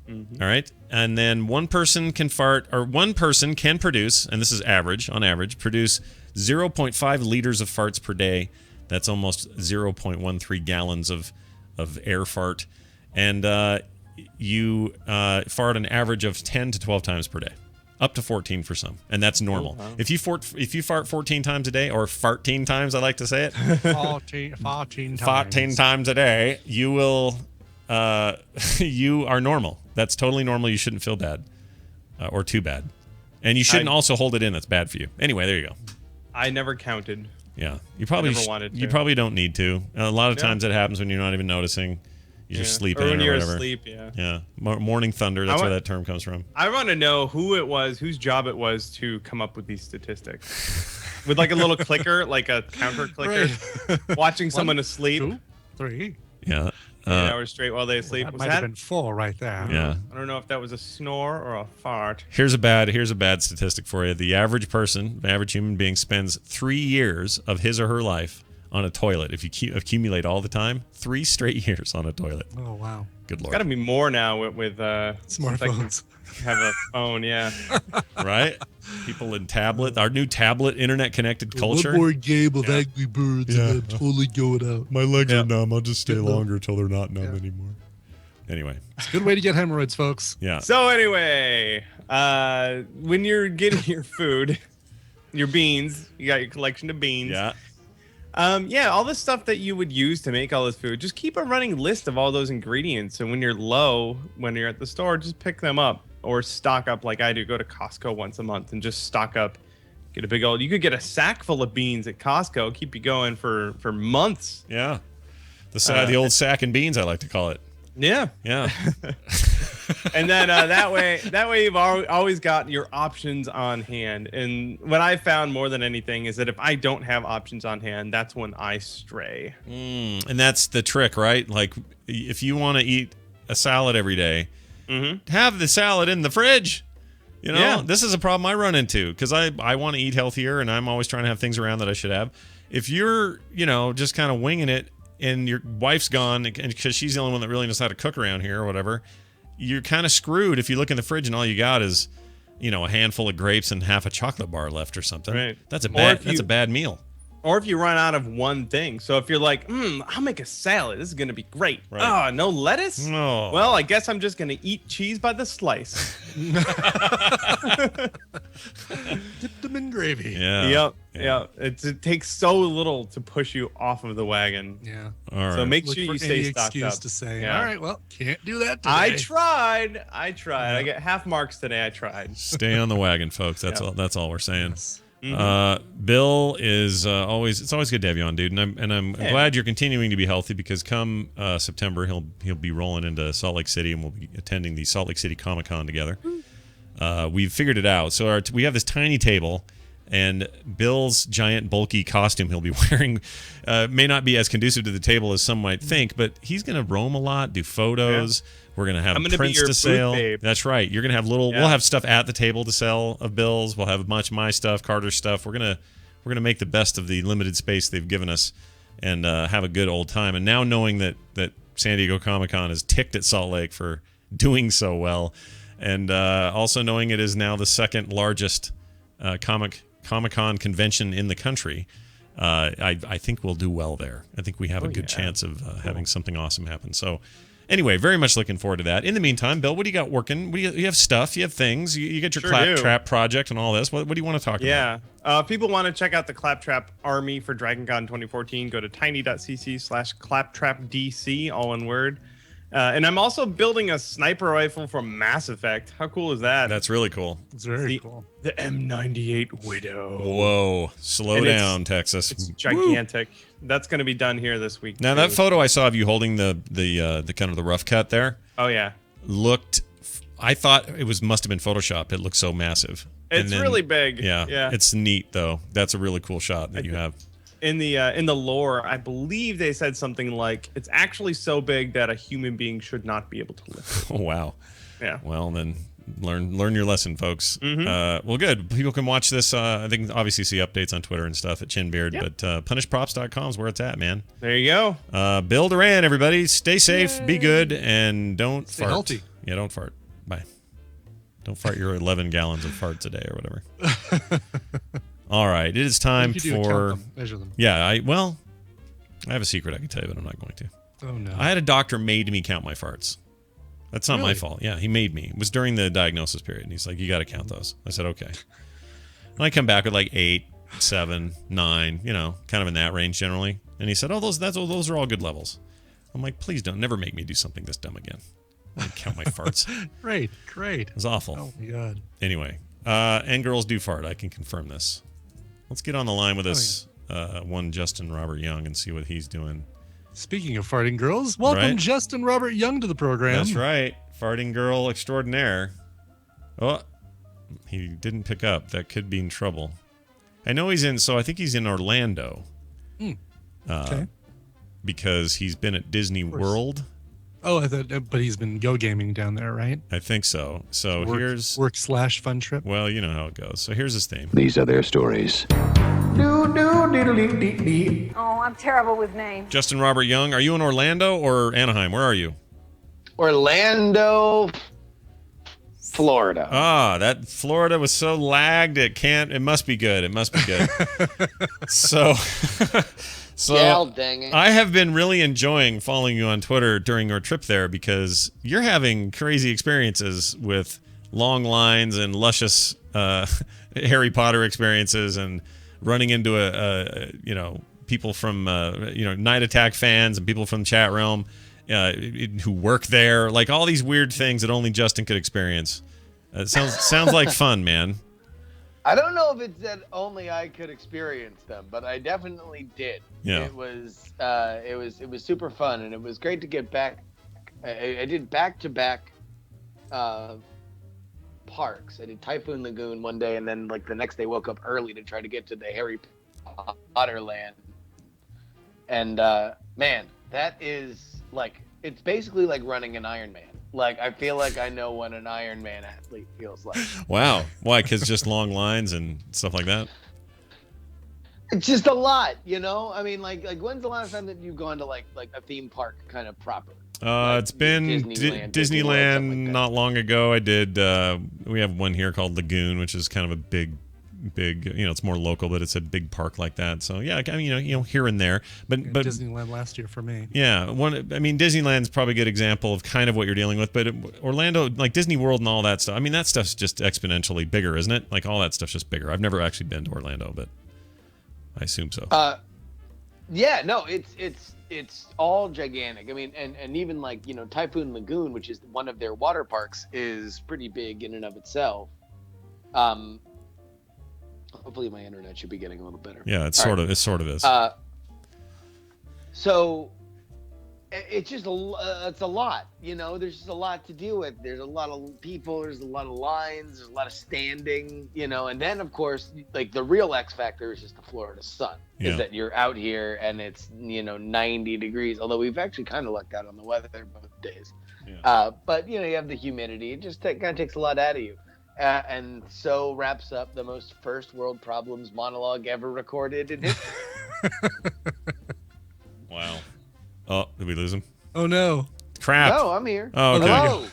All right. And then one person can produce, and this is on average, produce 0.5 liters of farts per day. That's almost 0.13 gallons of air fart. And you fart an average of 10 to 12 times per day. Up to 14 for some, and that's normal. Oh, wow. If you fart 14 times a day, or 14 times, I like to say it, 14 times a day, you will, you are normal. That's totally normal. You shouldn't feel bad, or too bad, and you shouldn't also hold it in. That's bad for you. Anyway, there you go. I never counted. Yeah, you probably never wanted to. You probably don't need to. A lot of times it happens when you're not even noticing. You're sleeping or when you're whatever. asleep, yeah. Yeah, morning thunder. That's where that term comes from. I want to know whose job it was to come up with these statistics. With like a little clicker, like a counter clicker, watching someone asleep. 2, 3. Yeah. 8 hours straight while they sleep. That might have been 4 right there. Yeah. I don't know if that was a snore or a fart. Here's a bad statistic for you. The average human being spends 3 years of his or her life on a toilet. If you accumulate all the time, 3 straight years on a toilet. Oh wow! Good lord. Got to be more now with smartphones. Have a phone, yeah. Right? People in tablet. Our new tablet, internet connected culture. One more game of Angry Birds, and I'm totally going out. My legs are numb. I'll just stay longer till they're not numb anymore. Anyway, it's a good way to get hemorrhoids, folks. Yeah. So anyway, when you're getting your food, your beans, you got your collection of beans. Yeah. All the stuff that you would use to make all this food, just keep a running list of all those ingredients. And when you're low, when you're at the store, just pick them up or stock up like I do. Go to Costco once a month and just stock up Get a big old. You could get a sack full of beans at Costco. Keep you going for months. Yeah. The old sack and beans, I like to call it. Yeah. Yeah. And then that way you've always got your options on hand. And what I found more than anything is that if I don't have options on hand, that's when I stray. And that's the trick, right? Like, if you want to eat a salad every day, have the salad in the fridge. You know, this is a problem I run into because I want to eat healthier and I'm always trying to have things around that I should have. If you're, just kind of winging it and your wife's gone because she's the only one that really knows how to cook around here or whatever, you're kind of screwed if you look in the fridge and all you got is, a handful of grapes and half a chocolate bar left or something. Right. That's a bad meal. Or if you run out of one thing. So if you're like, I'll make a salad. This is going to be great. Right. Oh, no lettuce? No. Well, I guess I'm just going to eat cheese by the slice. Dip them in gravy. Yeah. Yep. It takes so little to push you off of the wagon. Yeah. All right. So make Look sure for you stay any stocked excuse up. to say, Yeah. all right, well, can't do that today. I tried. Yeah. I get half marks today. I tried. Stay on the wagon, folks. That's all we're saying. Yes. Bill is it's always good to have you on, dude, and I'm glad you're continuing to be healthy because come September he'll be rolling into Salt Lake City and we'll be attending the Salt Lake City Comic-Con together. We've figured it out. So we have this tiny table, and Bill's giant bulky costume he'll be wearing may not be as conducive to the table as some might think, but he's going to roam a lot, do photos. Yeah. We're going to have prints to sell. Babe. That's right. You're going to have we'll have stuff at the table to sell of Bill's. We'll have much of my stuff, Carter's stuff. We're going to make the best of the limited space they've given us and have a good old time. And now knowing that San Diego Comic-Con is ticked at Salt Lake for doing so well, and also knowing it is now the second largest Comic-Con convention in the country, I think we'll do well there. I think we have a good chance of having something awesome happen. So anyway, very much looking forward to that. In the meantime, Bill, what do you got working? You have stuff, you have things, you get your Claptrap project and all this. What do you want to talk about? Yeah. If people want to check out the Claptrap Army for DragonCon 2014, go to tiny.cc/claptrapdc, all one word. And I'm also building a sniper rifle from Mass Effect. How cool is that? That's really cool. It's very cool. The M98 Widow. Whoa. Slow down, Texas. It's gigantic. Woo. That's going to be done here this week. Now, that photo I saw of you holding the kind of the rough cut there. Oh, yeah. I thought it must have been Photoshopped. It looked so massive. It's really big. Yeah. It's neat, though. That's a really cool shot that you have. In the lore, I believe they said something like it's actually so big that a human being should not be able to lift it. Oh, wow. Yeah. Well, then learn your lesson, folks. Mm-hmm. Well, good. People can watch this. I think obviously see updates on Twitter and stuff at Chinbeard, but punishprops.com is where it's at, man. There you go. Bill Duran, everybody. Stay safe, be good, and don't Stay fart. healthy. Yeah, don't fart. Bye. Don't fart your 11 gallons of farts a day or whatever. All right, it is time You do for count them, measure them. Yeah, I have a secret I can tell you, but I'm not going to. Oh no! I had a doctor made me count my farts. That's not my fault. Yeah, he made me. It was during the diagnosis period, and he's like, "You got to count those." I said, "Okay." And I come back with like 8, 7, 9, kind of in that range generally. And he said, "Oh, those are all good levels." I'm like, "Please don't never make me do something this dumb again. I count my farts." Great. It was awful. Oh my god. Anyway, and girls do fart. I can confirm this. Let's get on the line with us, one Justin Robert Young, and see what he's doing. Speaking of farting girls, welcome Justin Robert Young to the program. That's right. Farting girl extraordinaire. Oh, he didn't pick up. That could be in trouble. I know I think he's in Orlando. Okay. Because he's been at Disney World. Oh, I thought, but he's been go gaming down there, right? I think so. So here's work/fun trip. Well, you know how it goes. So here's his theme. These are their stories. Oh, I'm terrible with names. Justin Robert Young, are you in Orlando or Anaheim? Where are you? Orlando, Florida. That Florida was so lagged it must be good. It must be good. So Dang it. I have been really enjoying following you on Twitter during our trip there because you're having crazy experiences with long lines and luscious Harry Potter experiences and running into people from Night Attack fans and people from the chat realm who work there, like all these weird things that only Justin could experience. It sounds like fun, man. I don't know if it's that only I could experience them, but I definitely did. Yeah. It was super fun, and it was great to get back. I did back-to-back parks. I did Typhoon Lagoon one day, and then like the next day woke up early to try to get to the Harry Potter land. And man, that is like, it's basically like running an Ironman. Like, I feel like I know what an Ironman athlete feels like. Wow. Why? Because just long lines and stuff like that? It's just a lot, you know? I mean, like when's the last time that you've gone to like a theme park kind of proper? It's been Disneyland like not long ago. I did. We have one here called Lagoon, which is kind of a big. It's more local, but it's a big park like that. So yeah, I mean, here and there. But Disneyland last year for me. Yeah, Disneyland's probably a good example of kind of what you're dealing with. But Orlando, like Disney World and all that stuff. I mean, that stuff's just exponentially bigger, isn't it? Like all that stuff's just bigger. I've never actually been to Orlando, but I assume so. Yeah, no, it's all gigantic. I mean, and even like, Typhoon Lagoon, which is one of their water parks, is pretty big in and of itself. Hopefully my internet should be getting a little better. Yeah, it sort of is. So it's just it's a lot, there's just a lot to deal with. There's a lot of people, there's a lot of lines, there's a lot of standing, and then of course, like the real X factor is just the Florida sun. Yeah. Is that you're out here and it's 90 degrees, although we've actually kind of lucked out on the weather both days. Yeah. But you have the humidity. It just kind of takes a lot out of you. And so wraps up the most first world problems monologue ever recorded in history. Wow. Oh, did we lose him? Oh no. Crap. No, I'm here. Oh, okay. Hello.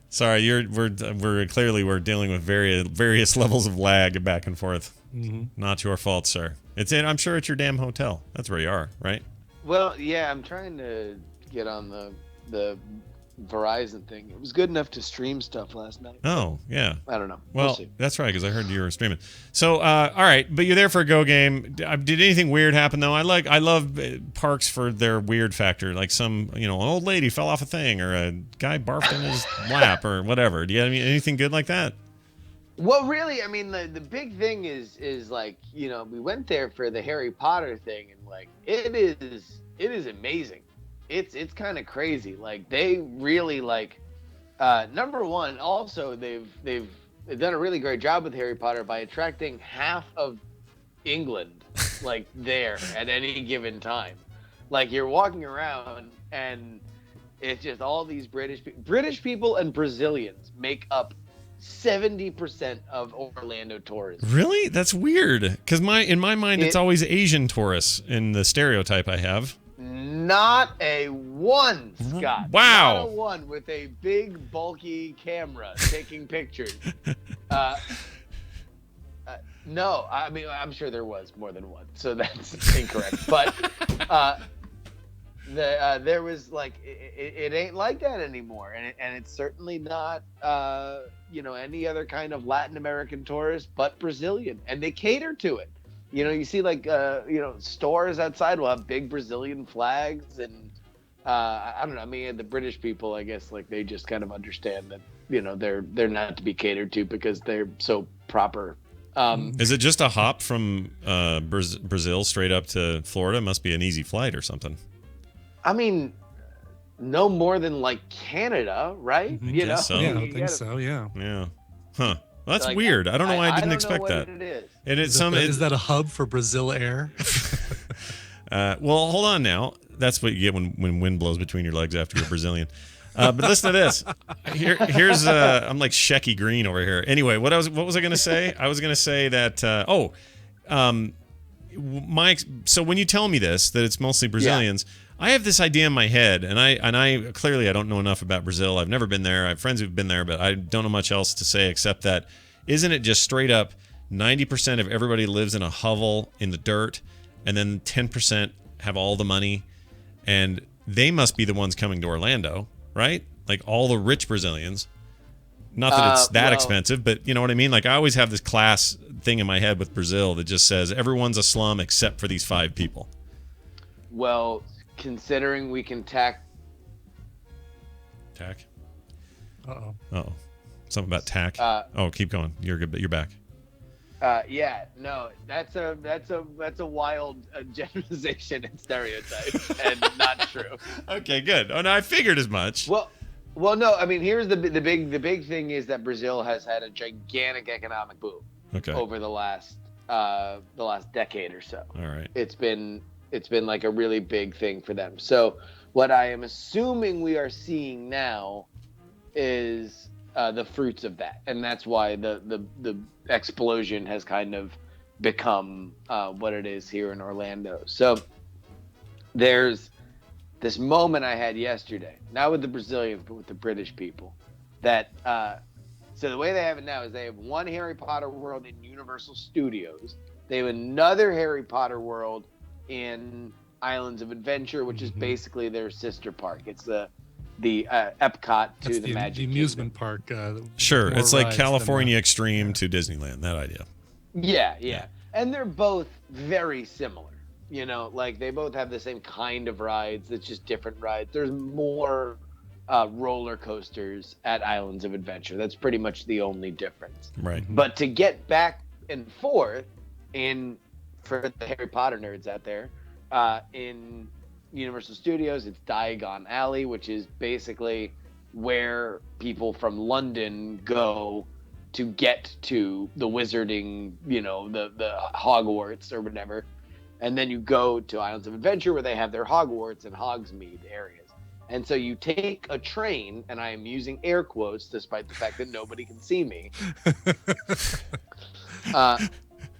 Sorry, we're clearly dealing with various levels of lag back and forth. Mm-hmm. Not your fault, sir. I'm sure it's your damn hotel. That's where you are, right? Well, yeah, I'm trying to get on the Verizon thing. It was good enough to stream stuff last night. Oh, yeah. I don't know. Well, We'll see. That's right, because I heard you were streaming. So, all right, but you're there for a Go game. Did anything weird happen though? I love parks for their weird factor. Like some, an old lady fell off a thing, or a guy barfed in his lap, or whatever. Do you have anything good like that? Well, really, I mean, the big thing is like, we went there for the Harry Potter thing, and like it is amazing. It's kind of crazy. Like they really like number one, also they've done a really great job with Harry Potter by attracting half of England like there at any given time. Like you're walking around and it's just all these British people and Brazilians make up 70% of Orlando tourism. Really? That's weird. Because in my mind, it's always Asian tourists in the stereotype I have. Not a one, Scott. Wow. Not a one with a big, bulky camera taking pictures. No, I mean, I'm sure there was more than one, so that's incorrect. But there was like, it ain't like that anymore. And it's certainly not, any other kind of Latin American tourist, but Brazilian. And they cater to it. You see like, stores outside will have big Brazilian flags, and I don't know. I mean, the British people, I guess, like they just kind of understand that, they're not to be catered to because they're so proper. Is it just a hop from Brazil straight up to Florida? Must be an easy flight or something. I mean, no more than like Canada, right? So. Yeah, I think so. Yeah. Yeah. Huh. Well, that's Like, weird. I don't know why I didn't expect that. It is. Is that a hub for Brazil Air? Well, hold on now. That's what you get when wind blows between your legs after you're Brazilian. But listen to this. Here's I'm like Shecky Green over here. Anyway, what was I going to say? I was going to say that so when you tell me this, that it's mostly Brazilians, I have this idea in my head, and I clearly I don't know enough about Brazil. I've never been there. I have friends who've been there, but I don't know much else to say except that isn't it just straight up 90% of everybody lives in a hovel in the dirt, and then 10% have all the money, and they must be the ones coming to Orlando, right? Like all the rich Brazilians. Not that it's that expensive, but you know what I mean? Like I always have this class thing in my head with Brazil that just says everyone's a slum except for these 5 people. Well, considering we can tack. Uh-oh. Something about tack. Keep going. You're good, but you're back. Yeah, no, that's a wild generalization and stereotype, and not true. Okay, good. Oh no, I figured as much. Well, no, I mean, here's the big thing is that Brazil has had a gigantic economic boom over the last decade or so. All right. It's been like a really big thing for them. So what I am assuming we are seeing now is the fruits of that, and that's why the explosion has kind of become what it is here in Orlando. So there's this moment I had yesterday, not with the Brazilians, but with the British people, that so the way they have it now is they have one Harry Potter world in Universal Studios. They have another Harry Potter world in Islands of Adventure, which is basically their sister park. It's the Epcot to the Magic the amusement park. Sure, more it's like rides California Extreme to Disneyland. That idea. Yeah, and they're both very similar. You know, like they both have the same kind of rides. It's just different rides. There's more roller coasters at Islands of Adventure. That's pretty much the only difference. Right. But to get back and forth for the Harry Potter nerds out there, in Universal Studios, it's Diagon Alley, which is basically where people from London go to get to the wizarding, the Hogwarts or whatever. And then you go to Islands of Adventure where they have their Hogwarts and Hogsmeade areas. And so you take a train, and I am using air quotes despite the fact that nobody can see me,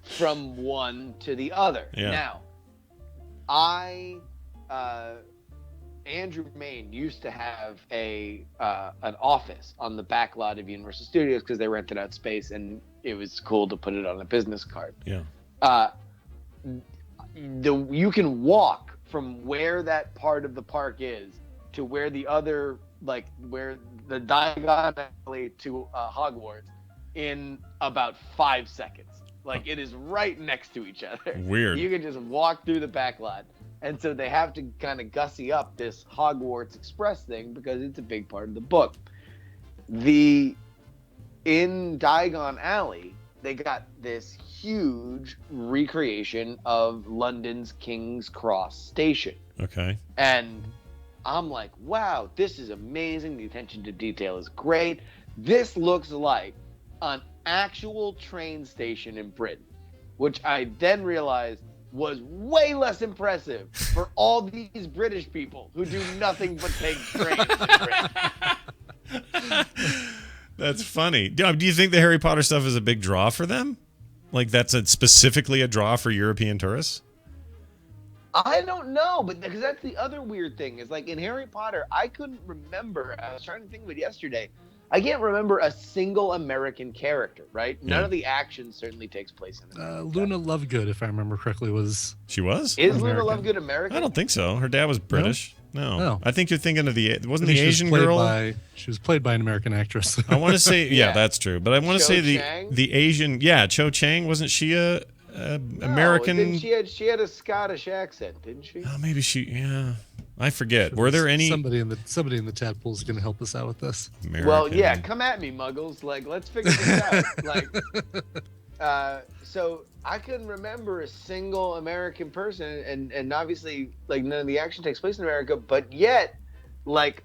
from one to the other. Yeah. Now, Andrew Main used to have an office on the back lot of Universal Studios because they rented out space, and it was cool to put it on a business card. Yeah. You can walk from where that part of the park is to where the other, like where the Diagon Alley to Hogwarts, in about 5 seconds. Like it is right next to each other. Weird. You can just walk through the back lot. And so they have to kind of gussy up this Hogwarts Express thing because it's a big part of the book. In Diagon Alley, they got this huge recreation of London's King's Cross station. Okay. And I'm like, wow, this is amazing. The attention to detail is great. This looks like an actual train station in Britain, which I then realized was way less impressive for all these British people who do nothing but take trains in Britain. That's funny. Do you think the Harry Potter stuff is a big draw for them? Like that's specifically a draw for European tourists? I don't know, but because that's the other weird thing is like in Harry Potter, I couldn't remember. I was trying to think of it yesterday. I can't remember a single American character, right? None of the action certainly takes place in America. Luna Lovegood, if I remember correctly, was. She was? Is Luna Lovegood American? I don't think so. Her dad was British. No. No. I think you're thinking of wasn't I the think Asian girl? She was played by an American actress. I want to say, yeah, that's true. But I want to say Chang? the Asian, Cho Chang, wasn't she a American? Didn't she had a Scottish accent, didn't she? Oh, maybe I forget. Were there any? Somebody in the tadpole is going to help us out with this. American. Well, yeah, come at me, Muggles. Like, let's figure this out. So I couldn't remember a single American person, and obviously, like, none of the action takes place in America, but yet, like,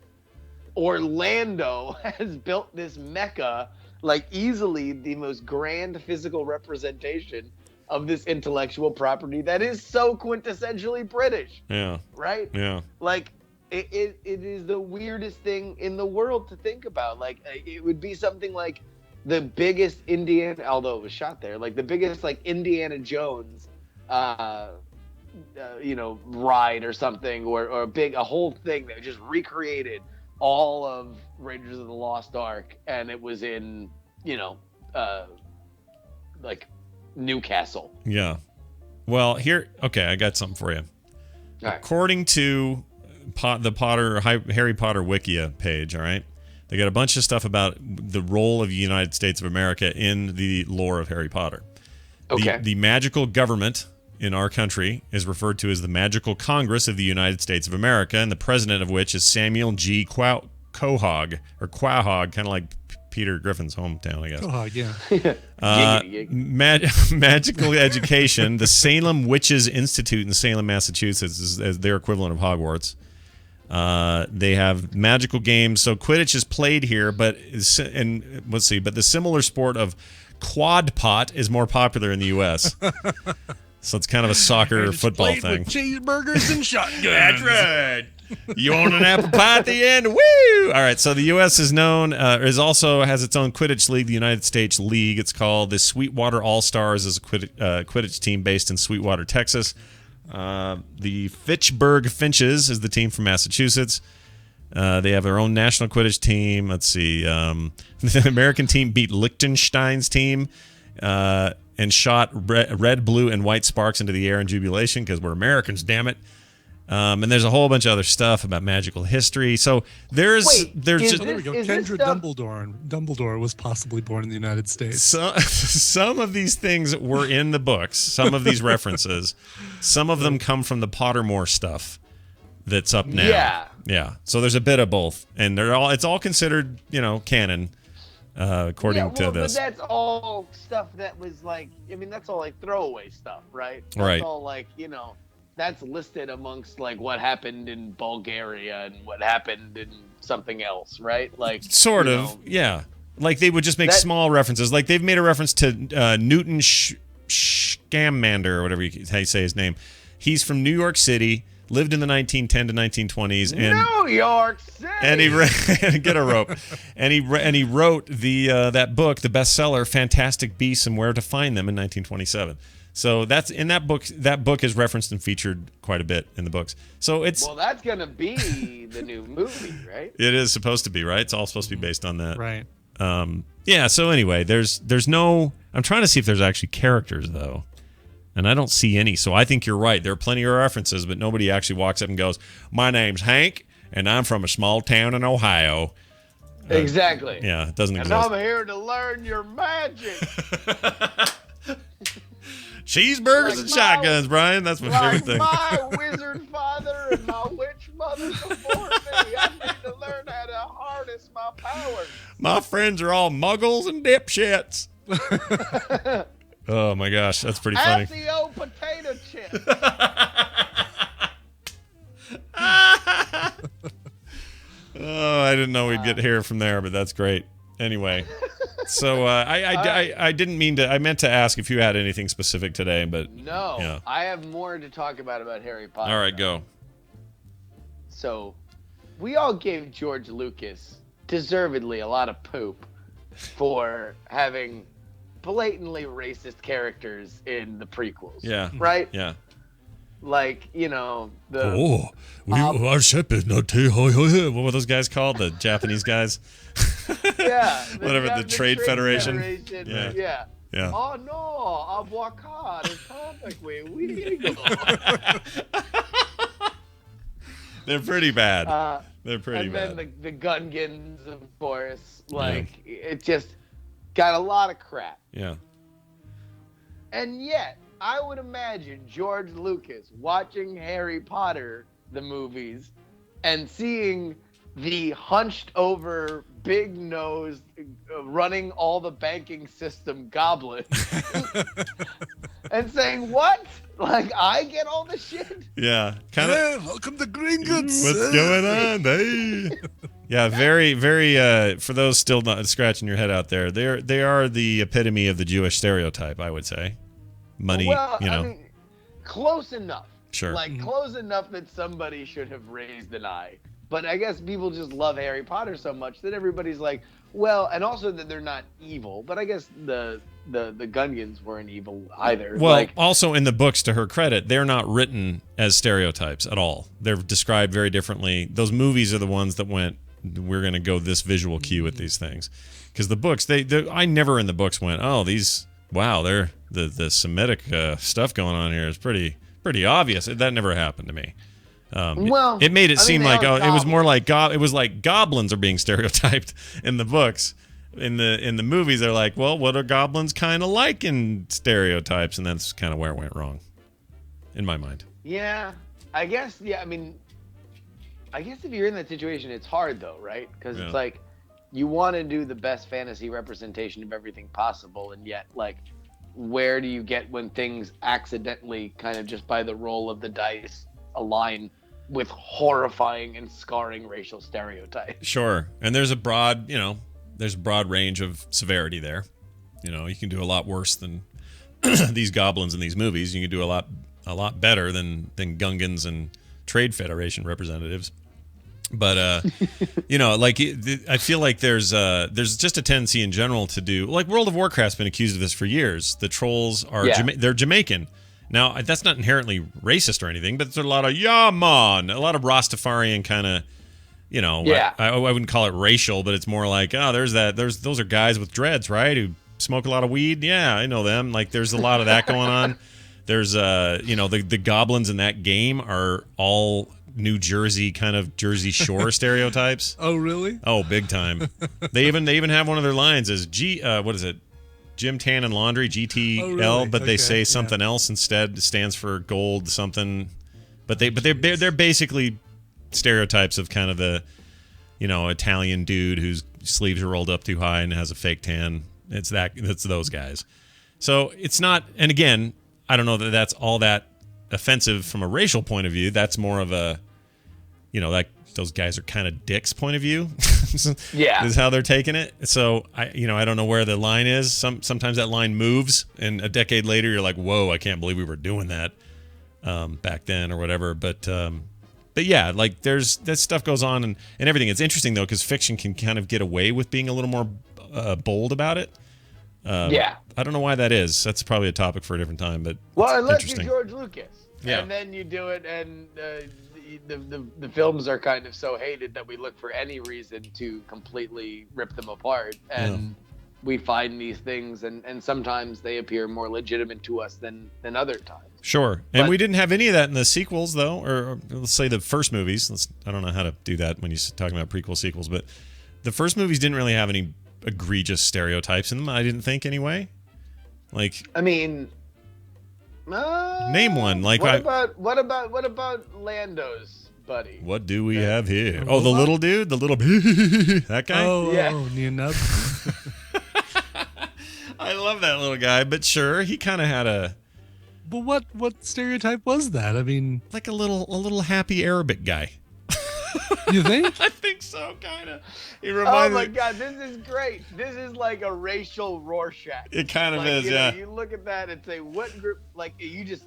Orlando has built this mecca, like, easily the most grand physical representation of this intellectual property that is so quintessentially British. Yeah. Right? Yeah. Like, it is the weirdest thing in the world to think about. Like, it would be something like the biggest although it was shot there, like the biggest, like, Indiana Jones, ride or something, or a whole thing that just recreated all of Raiders of the Lost Ark, and it was in, like, Newcastle. Yeah. Well, I got something for you. Right. According to the Harry Potter Wikia page, all right, they got a bunch of stuff about the role of the United States of America in the lore of Harry Potter. Okay. The magical government in our country is referred to as the Magical Congress of the United States of America, and the president of which is Samuel G. Quahog, kind of like Peter Griffin's hometown, I guess. Oh, yeah. Magical education. The Salem Witches Institute in Salem, Massachusetts is their equivalent of Hogwarts. They have magical games. So Quidditch is played here, but the similar sport of quad pot is more popular in the U.S. So it's kind of a soccer football thing. With cheeseburgers and shotguns. That's right. You want an apple pie at the end? Woo! All right. So the U.S. is known also has its own Quidditch league, the United States League. It's called the Sweetwater All Stars, is a Quidditch team based in Sweetwater, Texas. The Fitchburg Finches is the team from Massachusetts. They have their own national Quidditch team. Let's see. The American team beat Liechtenstein's team and shot red, blue, and white sparks into the air in jubilation because we're Americans, damn it. And there's a whole bunch of other stuff about magical history. So there we go. Kendra Dumbledore was possibly born in the United States. So, some of these things were in the books. Some of these references. Some of them come from the Pottermore stuff that's up now. Yeah. So there's a bit of both, and it's all considered, canon, according to this. But that's all stuff that was that's all throwaway stuff, right? That's right. all that's listed amongst what happened in Bulgaria and what happened in something else, right? Sort of, yeah. They would just make small references. They've made a reference to Newton Scamander, or whatever how you say his name. He's from New York City, lived in the 1910 to 1920s, and New York City. And he get a rope, and he wrote that book, the bestseller Fantastic Beasts and Where to Find Them in 1927. So that's in that book. That book is referenced and featured quite a bit in the books. So that's gonna be the new movie, right? It is supposed to be, right? It's all supposed to be based on that, right? Yeah. So anyway, there's no. I'm trying to see if there's actually characters though, and I don't see any. So I think you're right. There are plenty of references, but nobody actually walks up and goes, "My name's Hank, and I'm from a small town in Ohio." Exactly. Yeah, it doesn't exist. And I'm here to learn your magic. Cheeseburgers and shotguns, Brian. That's my favorite thing. My wizard father and my witch mother before me. I need to learn how to harness my powers. My friends are all muggles and dipshits. Oh my gosh, that's pretty funny. At the old potato chip. Oh, I didn't know we'd get here from there, but that's great. Anyway, so I didn't mean to. I meant to ask if you had anything specific today, but no, yeah. I have more to talk about Harry Potter. All right, go. So, we all gave George Lucas deservedly a lot of poop for having blatantly racist characters in the prequels. Yeah. Right. Yeah. Our ship is not too high. What were those guys called? The Japanese guys? Yeah. Whatever, the Trade Federation. Yeah. Yeah. Oh no, avocado is perfectly legal. They're pretty bad. They're pretty bad. And then the Gungans, of course. It just got a lot of crap. Yeah. And yet, I would imagine George Lucas watching Harry Potter, the movies, and seeing the hunched over, big nosed, running all the banking system goblin and saying, "What? I get all the shit?" Yeah. Kind of. Welcome to Gringotts. What's going on? Hey. Yeah, very, very. For those still not scratching your head out there, they are the epitome of the Jewish stereotype, I would say. Money, I mean, close enough. Sure. Close enough that somebody should have raised an eye. But I guess people just love Harry Potter so much that everybody's like, well, and also that they're not evil. But I guess the Gungans weren't evil either. Well, also in the books, to her credit, they're not written as stereotypes at all. They're described very differently. Those movies are the ones that went, we're going to go this visual cue with these things. Because the books, I never in the books went, oh, they're the Semitic stuff going on here is pretty obvious. That never happened to me. It made it seem like it was more like it was like goblins are being stereotyped in the books. In the movies, they're like, well, what are goblins kind of like in stereotypes? And that's kind of where it went wrong, in my mind. Yeah, I guess. Yeah, I mean, I guess if you're in that situation, it's hard though, right? Because it's like, you want to do the best fantasy representation of everything possible, and yet like where do you get when things accidentally kind of just by the roll of the dice align with horrifying and scarring racial stereotypes? Sure. And there's a broad range of severity there. You know, you can do a lot worse than these goblins in these movies. You can do a lot better than Gungans and Trade Federation representatives. But you know, like I feel like there's just a tendency in general to do, like, World of Warcraft's been accused of this for years. The trolls are they're Jamaican. Now that's not inherently racist or anything, but there's a lot of a lot of Rastafarian kind of, you know, I wouldn't call it racial, but it's more like, oh, those are guys with dreads, right, who smoke a lot of weed. Yeah, I know them. Like, there's a lot of that going on. There's you know, the goblins in that game are all New Jersey, kind of Jersey Shore stereotypes. Oh, really? Oh, big time. They even have one of their lines as what is it? Gym Tan and Laundry, GTL, Oh, really? but they say something else instead. It stands for gold something. But they're basically stereotypes of kind of the, you know, Italian dude whose sleeves are rolled up too high and has a fake tan. It's those guys. So it's not, and again, I don't know that that's all that offensive from a racial point of view. That's more of a, you know, like, those guys are kind of dicks point of view. Yeah, is how they're taking it. So I don't know where the line is. Sometimes that line moves, and a decade later you're like, whoa, I can't believe we were doing that back then or whatever. But yeah, like, that stuff goes on and everything. It's interesting though, because fiction can kind of get away with being a little more bold about it. I don't know why that is. That's probably a topic for a different time. But well, unless you're George Lucas, yeah, and then you do it, and the films are kind of so hated that we look for any reason to completely rip them apart, and we find these things, and sometimes they appear more legitimate to us than other times. Sure. And we didn't have any of that in the sequels, though, or let's say the first movies. I don't know how to do that when you're talking about prequel sequels, but the first movies didn't really have any egregious stereotypes in them, I didn't think, anyway. Like, I mean, name one. Like, what about Lando's buddy? What do we have here? Oh, the little dude, the little that guy. Oh, Near Nub. I love that little guy, but sure, he kind of had a. But what stereotype was that? I mean, like a little happy Arabic guy. You think? I think so, kind of. Oh my God, this is great. This is like a racial Rorschach. It kind of is, you yeah. know, you look at that and say, what group? Like, you just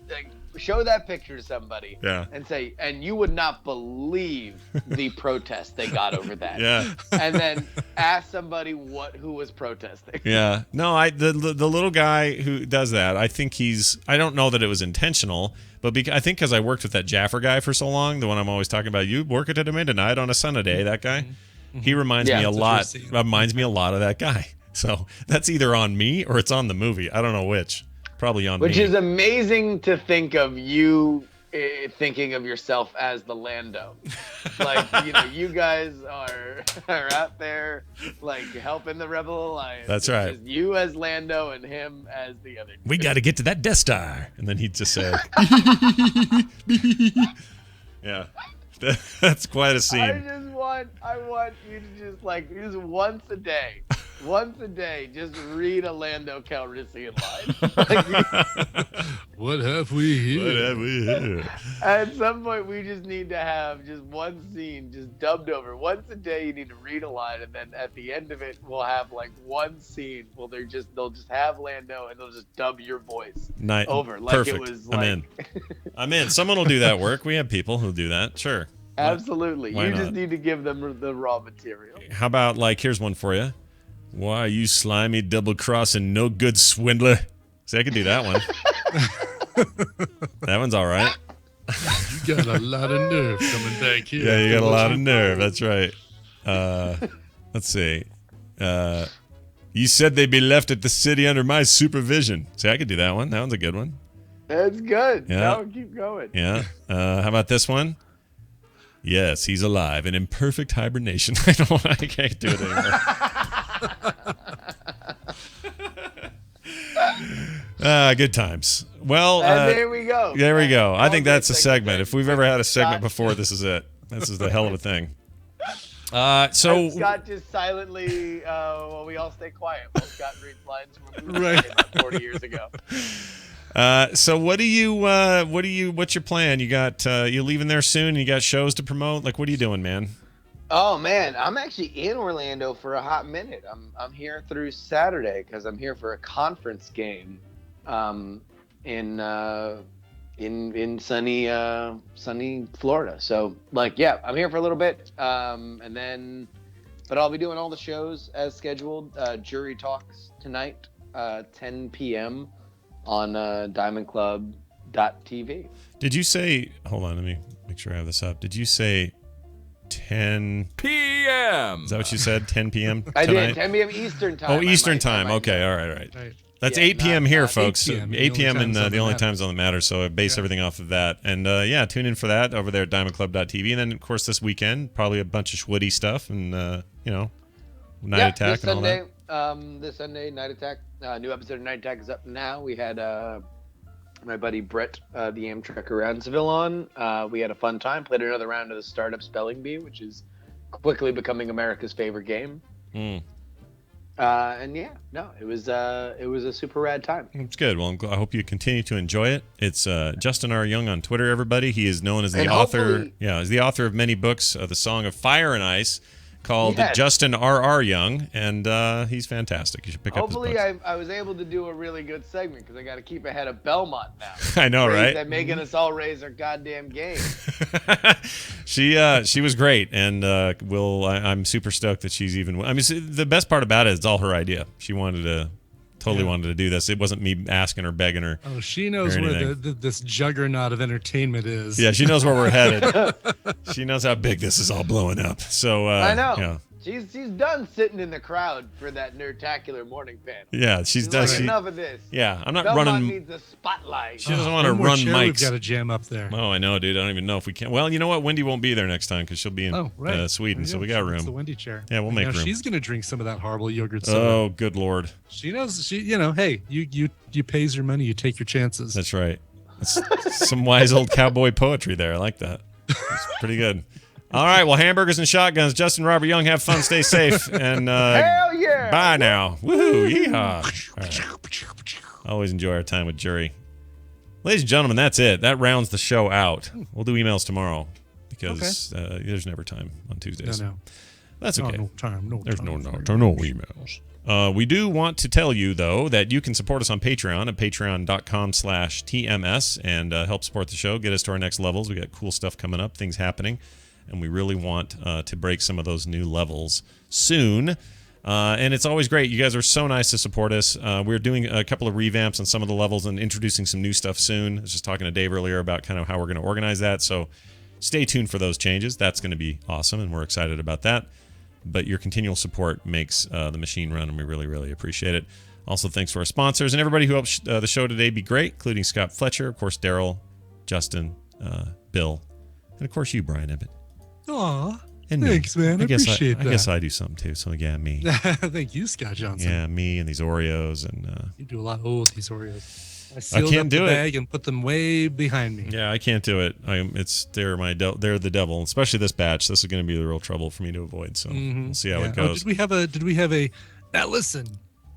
show that picture to somebody, and say, and you would not believe the protest they got over that. Yeah. And then ask somebody who was protesting. Yeah. No, the little guy who does that, I think I don't know that it was intentional, but I think because I worked with that Jaffer guy for so long, the one I'm always talking about, you work it at midnight on a Sunday, that guy, he reminds me a lot. Reminds me a lot of that guy. So that's either on me or it's on the movie. I don't know which. Probably on me. Which is amazing to think of you thinking of yourself as the Lando. Like, you know, you guys are out there, like, helping the Rebel Alliance. That's right. Just you as Lando and him as the other. We got to get to that Death Star. And then he'd just say, yeah. That's quite a scene. I want you to just once a day, just read a Lando Calrissian line. What have we here? At some point, we just need to have just one scene just dubbed over. Once a day, you need to read a line, and then at the end of it, we'll have like one scene. Well, they'll just have Lando, and they'll just dub your voice over. Like Perfect. It was. I'm in. Someone will do that work. We have people who do that. Sure. Absolutely. Why you not? just need to give them the raw material. How about, like, here's one for you. Why, you slimy, double-crossing, no-good swindler. See, I can do that one. That one's all right. You got a lot of nerve coming back here. Yeah, you got a lot of nerve. That's right. Let's see. You said they'd be left at the city under my supervision. See, I could do that one. That one's a good one. That's good. Yeah. Now keep going. Yeah. How about this one? Yes, he's alive in imperfect hibernation. I can't do it anymore. Good times. Well, and there we go. There we go. I think that's a segment. If we've ever had a segment before, this is it. This is the hell of a thing. So And Scott just silently, well, we all stay quiet while Scott reads lines from a movie Right. that came out 40 years ago. So what's your plan? You got you leaving there soon? You got shows to promote? Like, what are you doing, man? Oh man, I'm actually in Orlando for a hot minute. I'm here through Saturday because I'm here for a conference game, in sunny Florida. So like, yeah, I'm here for a little bit, and then, but I'll be doing all the shows as scheduled. Jury Talks tonight, 10 p.m. on DiamondClub.tv. Did you say? Hold on, let me make sure I have this up. Did you say 10 p.m.? Is that what you said? 10 p.m. I tonight? did 10 p.m. Eastern time. Oh, Eastern time. Okay, all right. That's Yeah, 8 p.m. not- here, not 8 folks. p.m. 8 p.m. and the only that time zone that matters. So I base everything off of that. And yeah, tune in for that over there at DiamondClub.tv. And then, of course, this weekend, probably a bunch of Schwoody stuff and, Night Attack and all that. This Sunday, Night Attack. New episode of Night Attack is up now. We had my buddy Brett, the Amtrekker Ransville on. We had a fun time. Played another round of the Startup Spelling Bee, which is quickly becoming America's favorite game. And yeah, no, it was a super rad time. It's good. Well, I hope you continue to enjoy it. It's Justin R. Young on Twitter, everybody. He is known as the And author. hopefully- Yeah, he's the author of many books. The Song of Fire and Ice, called Yes. Justin R. Young, and he's fantastic. You should pick Hopefully, up his books. I was able to do a really good segment because I got to keep ahead of Belmont now. I know, right? They're making us all raise our goddamn game. She was great, and I'm super stoked that she's even. I mean, the best part about it is it's all her idea. She wanted to do this. It wasn't me asking her, begging her. Oh, she knows or where anything. this juggernaut of entertainment is. Yeah, she knows where we're headed. She knows how big this is all blowing up. So I know. Yeah. She's done sitting in the crowd for that Nerdtacular morning panel. Yeah, she's done. Like, enough of this. Yeah, I'm not Belmont running. needs a spotlight. She doesn't want to One more run chair mics. We've got to jam up there. Oh, I know, dude. I don't even know if we can. Well, you know what? Wendy won't be there next time because she'll be in Sweden, so we got room. It's the Wendy chair. Yeah, we'll make Now room. She's gonna drink some of that horrible yogurt soda. Oh, good lord. She knows. Hey, you pays your money. You take your chances. That's right. That's some wise old cowboy poetry there. I like that. It's pretty good. All right. Well, hamburgers and shotguns. Justin, Robert Young, have fun. Stay safe. And Hell yeah. bye now. Woohoo. Yeehaw. All right. Always enjoy our time with Jury. Ladies and gentlemen, that's it. That rounds the show out. We'll do emails tomorrow because there's never time on Tuesdays. No. That's okay. No time. There's no emails. We do want to tell you, though, that you can support us on Patreon at patreon.com/TMS and help support the show, get us to our next levels. We got cool stuff coming up, things happening, and we really want to break some of those new levels soon. And it's always great. You guys are so nice to support us. We're doing a couple of revamps on some of the levels and introducing some new stuff soon. I was just talking to Dave earlier about kind of how we're going to organize that. So stay tuned for those changes. That's going to be awesome, and we're excited about that. But your continual support makes the machine run, and we really, really appreciate it. Also, thanks to our sponsors and everybody who helped the show today be great, including Scott Fletcher, of course, Daryl, Justin, Bill, and of course you, Brian Ibbett. Aw. And Thanks, man. I appreciate that. I guess I do something too. So yeah, me. Thank you, Scott Johnson. Yeah, me and these Oreos and. You do a lot. Oh, these Oreos. I sealed can't up do the it. bag and put them way behind me. Yeah, I can't do it. They're the devil, especially this batch. This is going to be the real trouble for me to avoid. So we'll see how it goes. Did we have a listen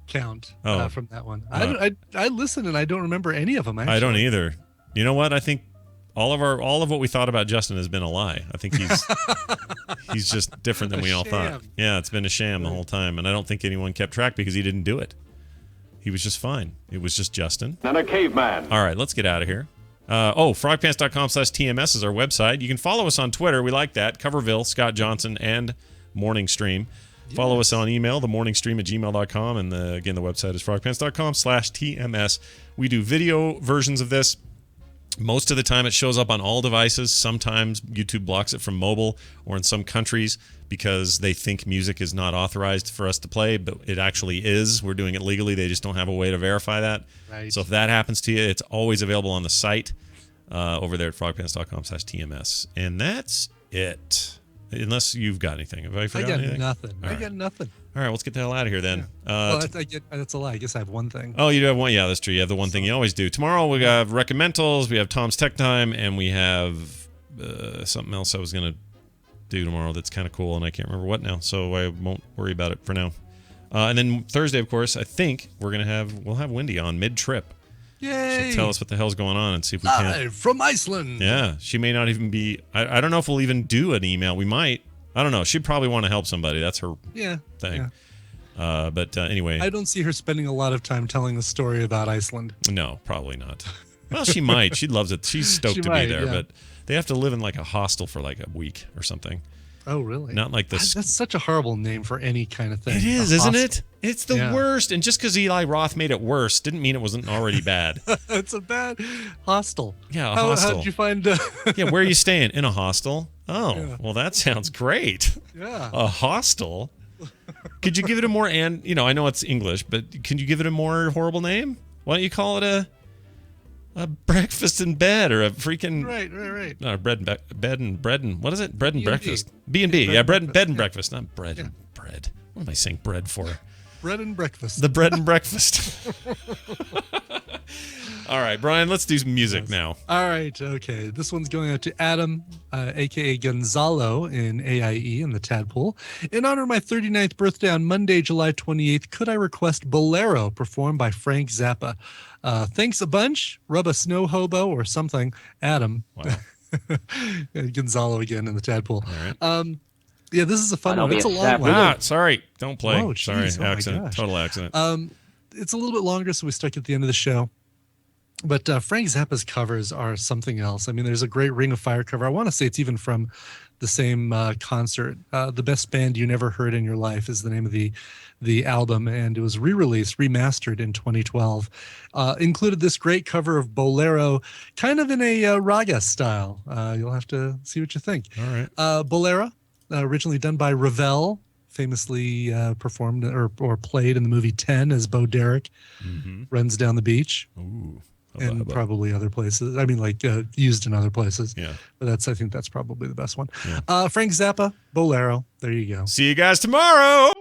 count from that one? I listened and I don't remember any of them. Actually. I don't either. You know what? I think all of what we thought about Justin has been a lie. I think he's just different than we all thought. Yeah, it's been a sham the whole time, and I don't think anyone kept track because he didn't do it. He was just fine. It was just Justin. And a caveman. All right, let's get out of here. Frogpants.com/TMS is our website. You can follow us on Twitter. We like that. Coverville, Scott Johnson, and Morning Stream. Yes. Follow us on email, themorningstream@gmail.com. And again, the website is frogpants.com/TMS. We do video versions of this. Most of the time it shows up on all devices. Sometimes YouTube blocks it from mobile, or in some countries because they think music is not authorized for us to play, but it actually is. We're doing it legally. They just don't have a way to verify that. Right. So if that happens to you, it's always available on the site over there at frogpants.com/TMS. And that's it. Unless you've got anything. Have I forgotten anything? Nothing. All I got nothing. All right, let's get the hell out of here then. Well, that's a lie. I guess I have one thing. Oh, you do have one? Yeah, that's true. You have the one thing you always do. Tomorrow we have recommendals, we have Tom's Tech Time, and we have something else I was going to do tomorrow that's kind of cool, and I can't remember what now, so I won't worry about it for now. And then Thursday, of course, I think we'll have Wendy on mid-trip. Yay! She'll tell us what the hell's going on and see if we Live can. from Iceland. Yeah, she may not even be. I don't know if we'll even do an email. We might. I don't know. She'd probably want to help somebody. That's her thing. Yeah. But anyway. I don't see her spending a lot of time telling the story about Iceland. No, probably not. Well, she might. She loves it. She's stoked to be there, but they have to live in like a hostel for like a week or something. Oh, really? Not like this. That's such a horrible name for any kind of thing. It is, isn't it? It's the worst. And just because Eli Roth made it worse didn't mean it wasn't already bad. It's a bad hostel. Yeah, a How hostel. did you find? Yeah, where are you staying? In a hostel? Oh, well, that sounds great. Yeah. A hostel? Could you give it a more, I know it's English, but can you give it a more horrible name? Why don't you call it a breakfast in bed or a freaking right. Bed and what is it? Bread and B&B. breakfast. B&B. Yeah, bed and breakfast, not bread and bread. What am I saying bread for? Bread and breakfast. The bread and breakfast. All right, Brian, let's do some music now. All right, okay. This one's going out to Adam, a.k.a. Gonzalo in AIE in the Tadpole. In honor of my 39th birthday on Monday, July 28th, could I request Bolero performed by Frank Zappa? Thanks a bunch. Rub a snow hobo or something. Adam. Wow. Gonzalo again in the Tadpole. All right. Yeah, this is a fun one. It's a long one. Ah, sorry. Don't play. Whoa, sorry. geez, oh my Accident. gosh. Total accident. It's a little bit longer, so we stuck at the end of the show. But Frank Zappa's covers are something else. I mean, there's a great Ring of Fire cover. I want to say it's even from the same concert. The Best Band You Never Heard in Your Life is the name of the album, and it was re-released, remastered in 2012. Included this great cover of Bolero, kind of in a raga style. You'll have to see what you think. All right. Bolero, originally done by Ravel, famously performed or played in the movie 10 as Bo Derek runs down the beach. Ooh. And probably other places. I mean, like used in other places. Yeah. But I think that's probably the best one. Yeah. Frank Zappa, Bolero. There you go. See you guys tomorrow.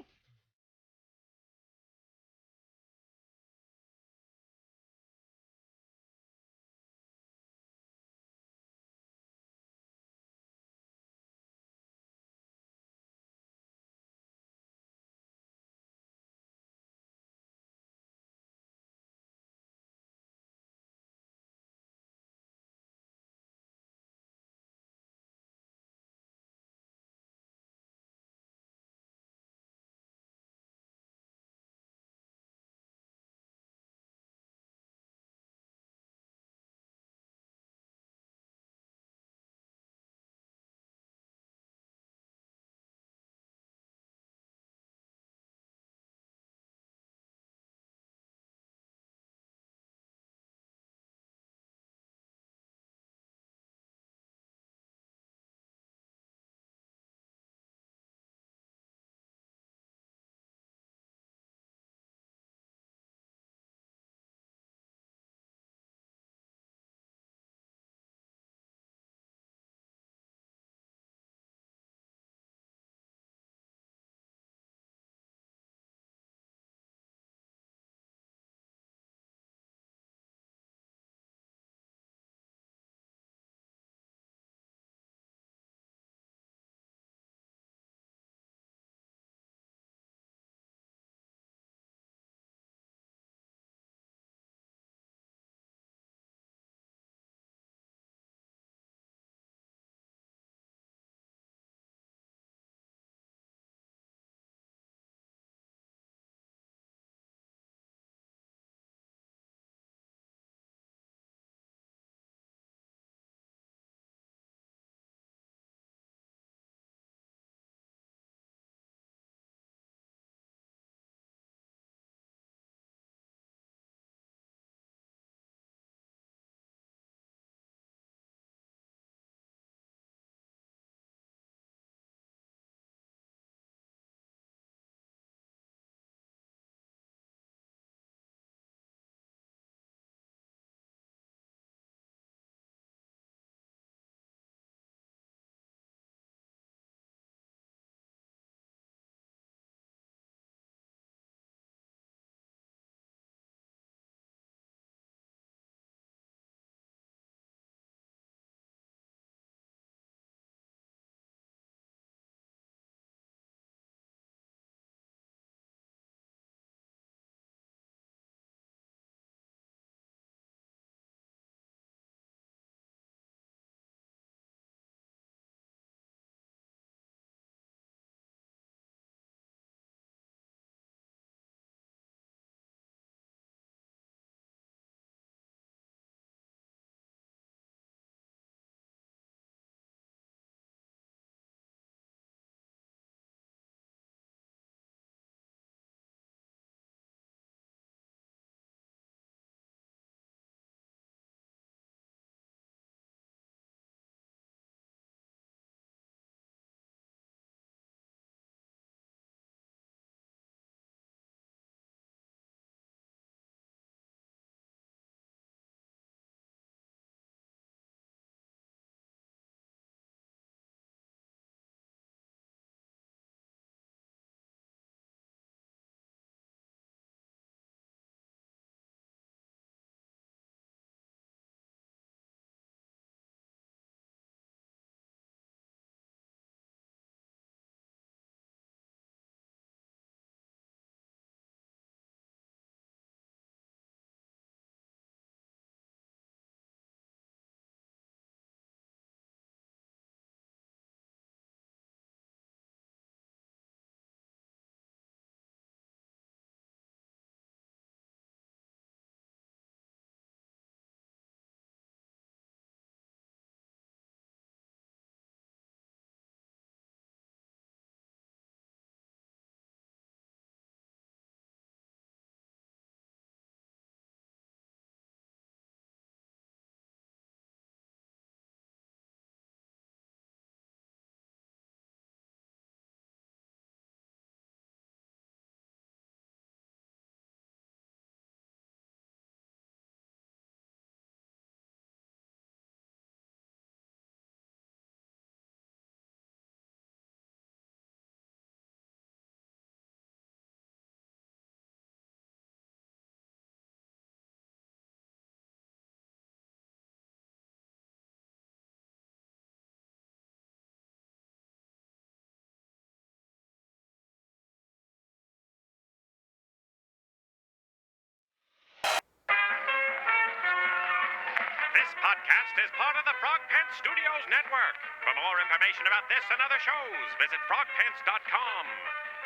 podcast is part of the Frog Pants Studios Network. For more information about this and other shows, visit frogpants.com.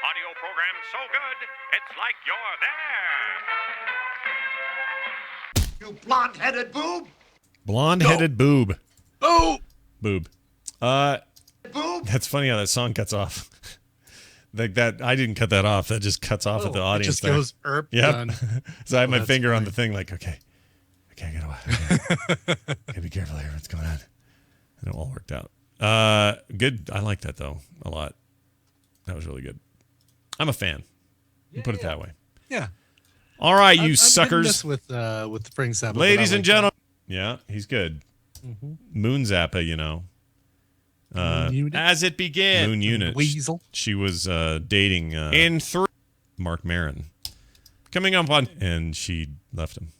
Audio program so good, it's like you're there. You blonde-headed boob! Blonde-headed boob. Oh! Boob. Boob! That's funny how that song cuts off. Like that, I didn't cut that off. That just cuts off at the audience. It just there. goes Yep. So I have my that's finger on funny. the thing, like, okay, I gotta watch. Gotta be careful here. What's going on? And it all worked out. Good. I like that though a lot. That was really good. I'm a fan. Put it that way. Yeah. All right, you I'm hit and suckers. miss with Frank Zappa. but Ladies I and like gentlemen. Yeah, he's good. Mhm. Moon Zappa, you know. Moon Unit? As it began. Moon Unit. Weasel. She was dating in 3 Mark Maron. Coming up on, and she left him.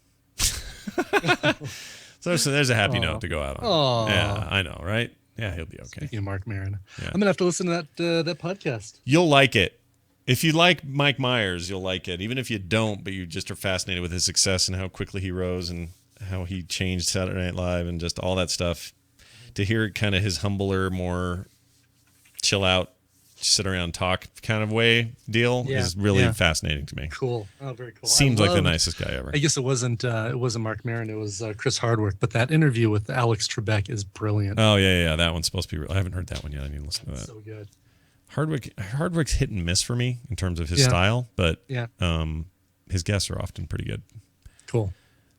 So there's a happy note to go out on. Aw. Yeah, I know, right? Yeah, he'll be okay. Speaking of Mark Maron, Yeah. I'm gonna have to listen to that podcast. You'll like it. If you like Mike Myers, you'll like it. Even if you don't, but you just are fascinated with his success and how quickly he rose and how he changed Saturday Night Live and just all that stuff. To hear kind of his humbler, more chill out, sit around talk kind of way deal is really fascinating to me. Cool. Oh, very cool. Seems like the nicest guy ever. I guess it wasn't Mark Maron. It was Chris Hardwick. But that interview with Alex Trebek is brilliant. Oh yeah. That one's supposed to be real. I haven't heard that one yet. I need to listen to that. So good. Hardwick's hit and miss for me in terms of his Yeah. style, but Yeah. His guests are often pretty good. Cool.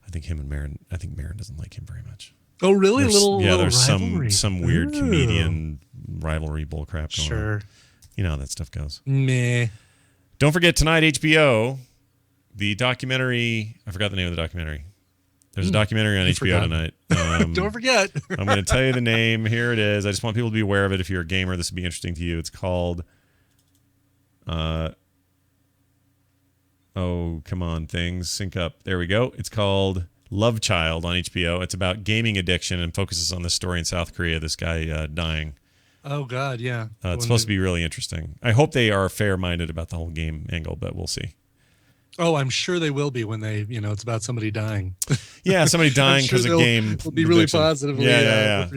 I think him and Maron. I think Maron doesn't like him very much. Oh, really? There's rivalry. some weird Ooh. comedian rivalry bullcrap going on. Sure. You know how that stuff goes. Meh. Don't forget tonight, HBO, the documentary. I forgot the name of the documentary. There's a documentary on HBO tonight. Don't forget. I'm going to tell you the name. Here it is. I just want people to be aware of it. If you're a gamer, this would be interesting to you. It's called. Oh, come on, things sync up. There we go. It's called Love Child on HBO. It's about gaming addiction and focuses on this story in South Korea. This guy dying. Oh God, yeah. It's supposed to be really interesting. I hope they are fair-minded about the whole game angle, but we'll see. Oh, I'm sure they will be when they, it's about somebody dying. Yeah, somebody dying I'm sure because of game. It'll be really addiction. positively. Yeah.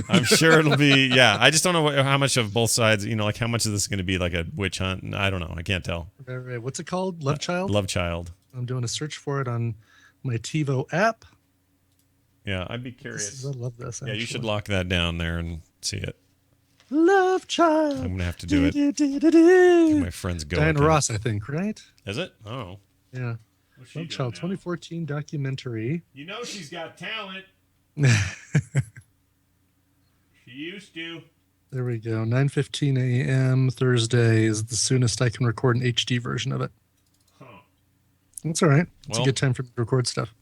I'm sure it'll be. Yeah, I just don't know how much of both sides. Like how much of this is going to be like a witch hunt. I don't know. I can't tell. Right. What's it called? Love Child. Love Child. I'm doing a search for it on my TiVo app. Yeah, I'd be curious. I love this. Yeah, you actually. should lock that down there and see it. Love Child. I'm gonna have to do it. My friends go. Diana Ross, I think, right? Is it? Oh. Yeah. Love Child 2014 documentary. You know she's got talent. She used to. There we go. 9:15 a.m. Thursday is the soonest I can record an HD version of it. Huh. That's all right. It's Well, a good time for me to record stuff.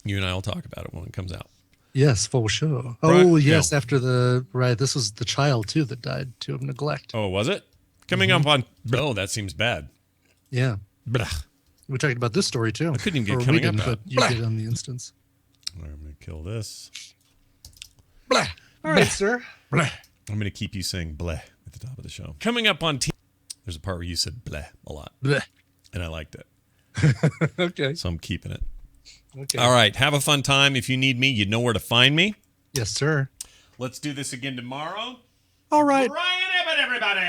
You and I will talk about it when it comes out. Yes, full show. Right. Oh, yes, Yeah. after this was the child, too, that died, too, of neglect. Oh, was it? Coming up on... Oh, that seems bad. Yeah. Blah. We talked about this story, too. I couldn't even get Or coming we up didn't, now. but you Blah. did on the instance. I'm going to kill this. Blah. All right, sir. Blah. I'm going to keep you saying bleh at the top of the show. Coming up on there's a part where you said bleh a lot. Bleh. And I liked it. Okay. So I'm keeping it. Okay. All right. Have a fun time. If you need me, you know where to find me. Yes, sir. Let's do this again tomorrow. All right. Brian Ibbott, everybody.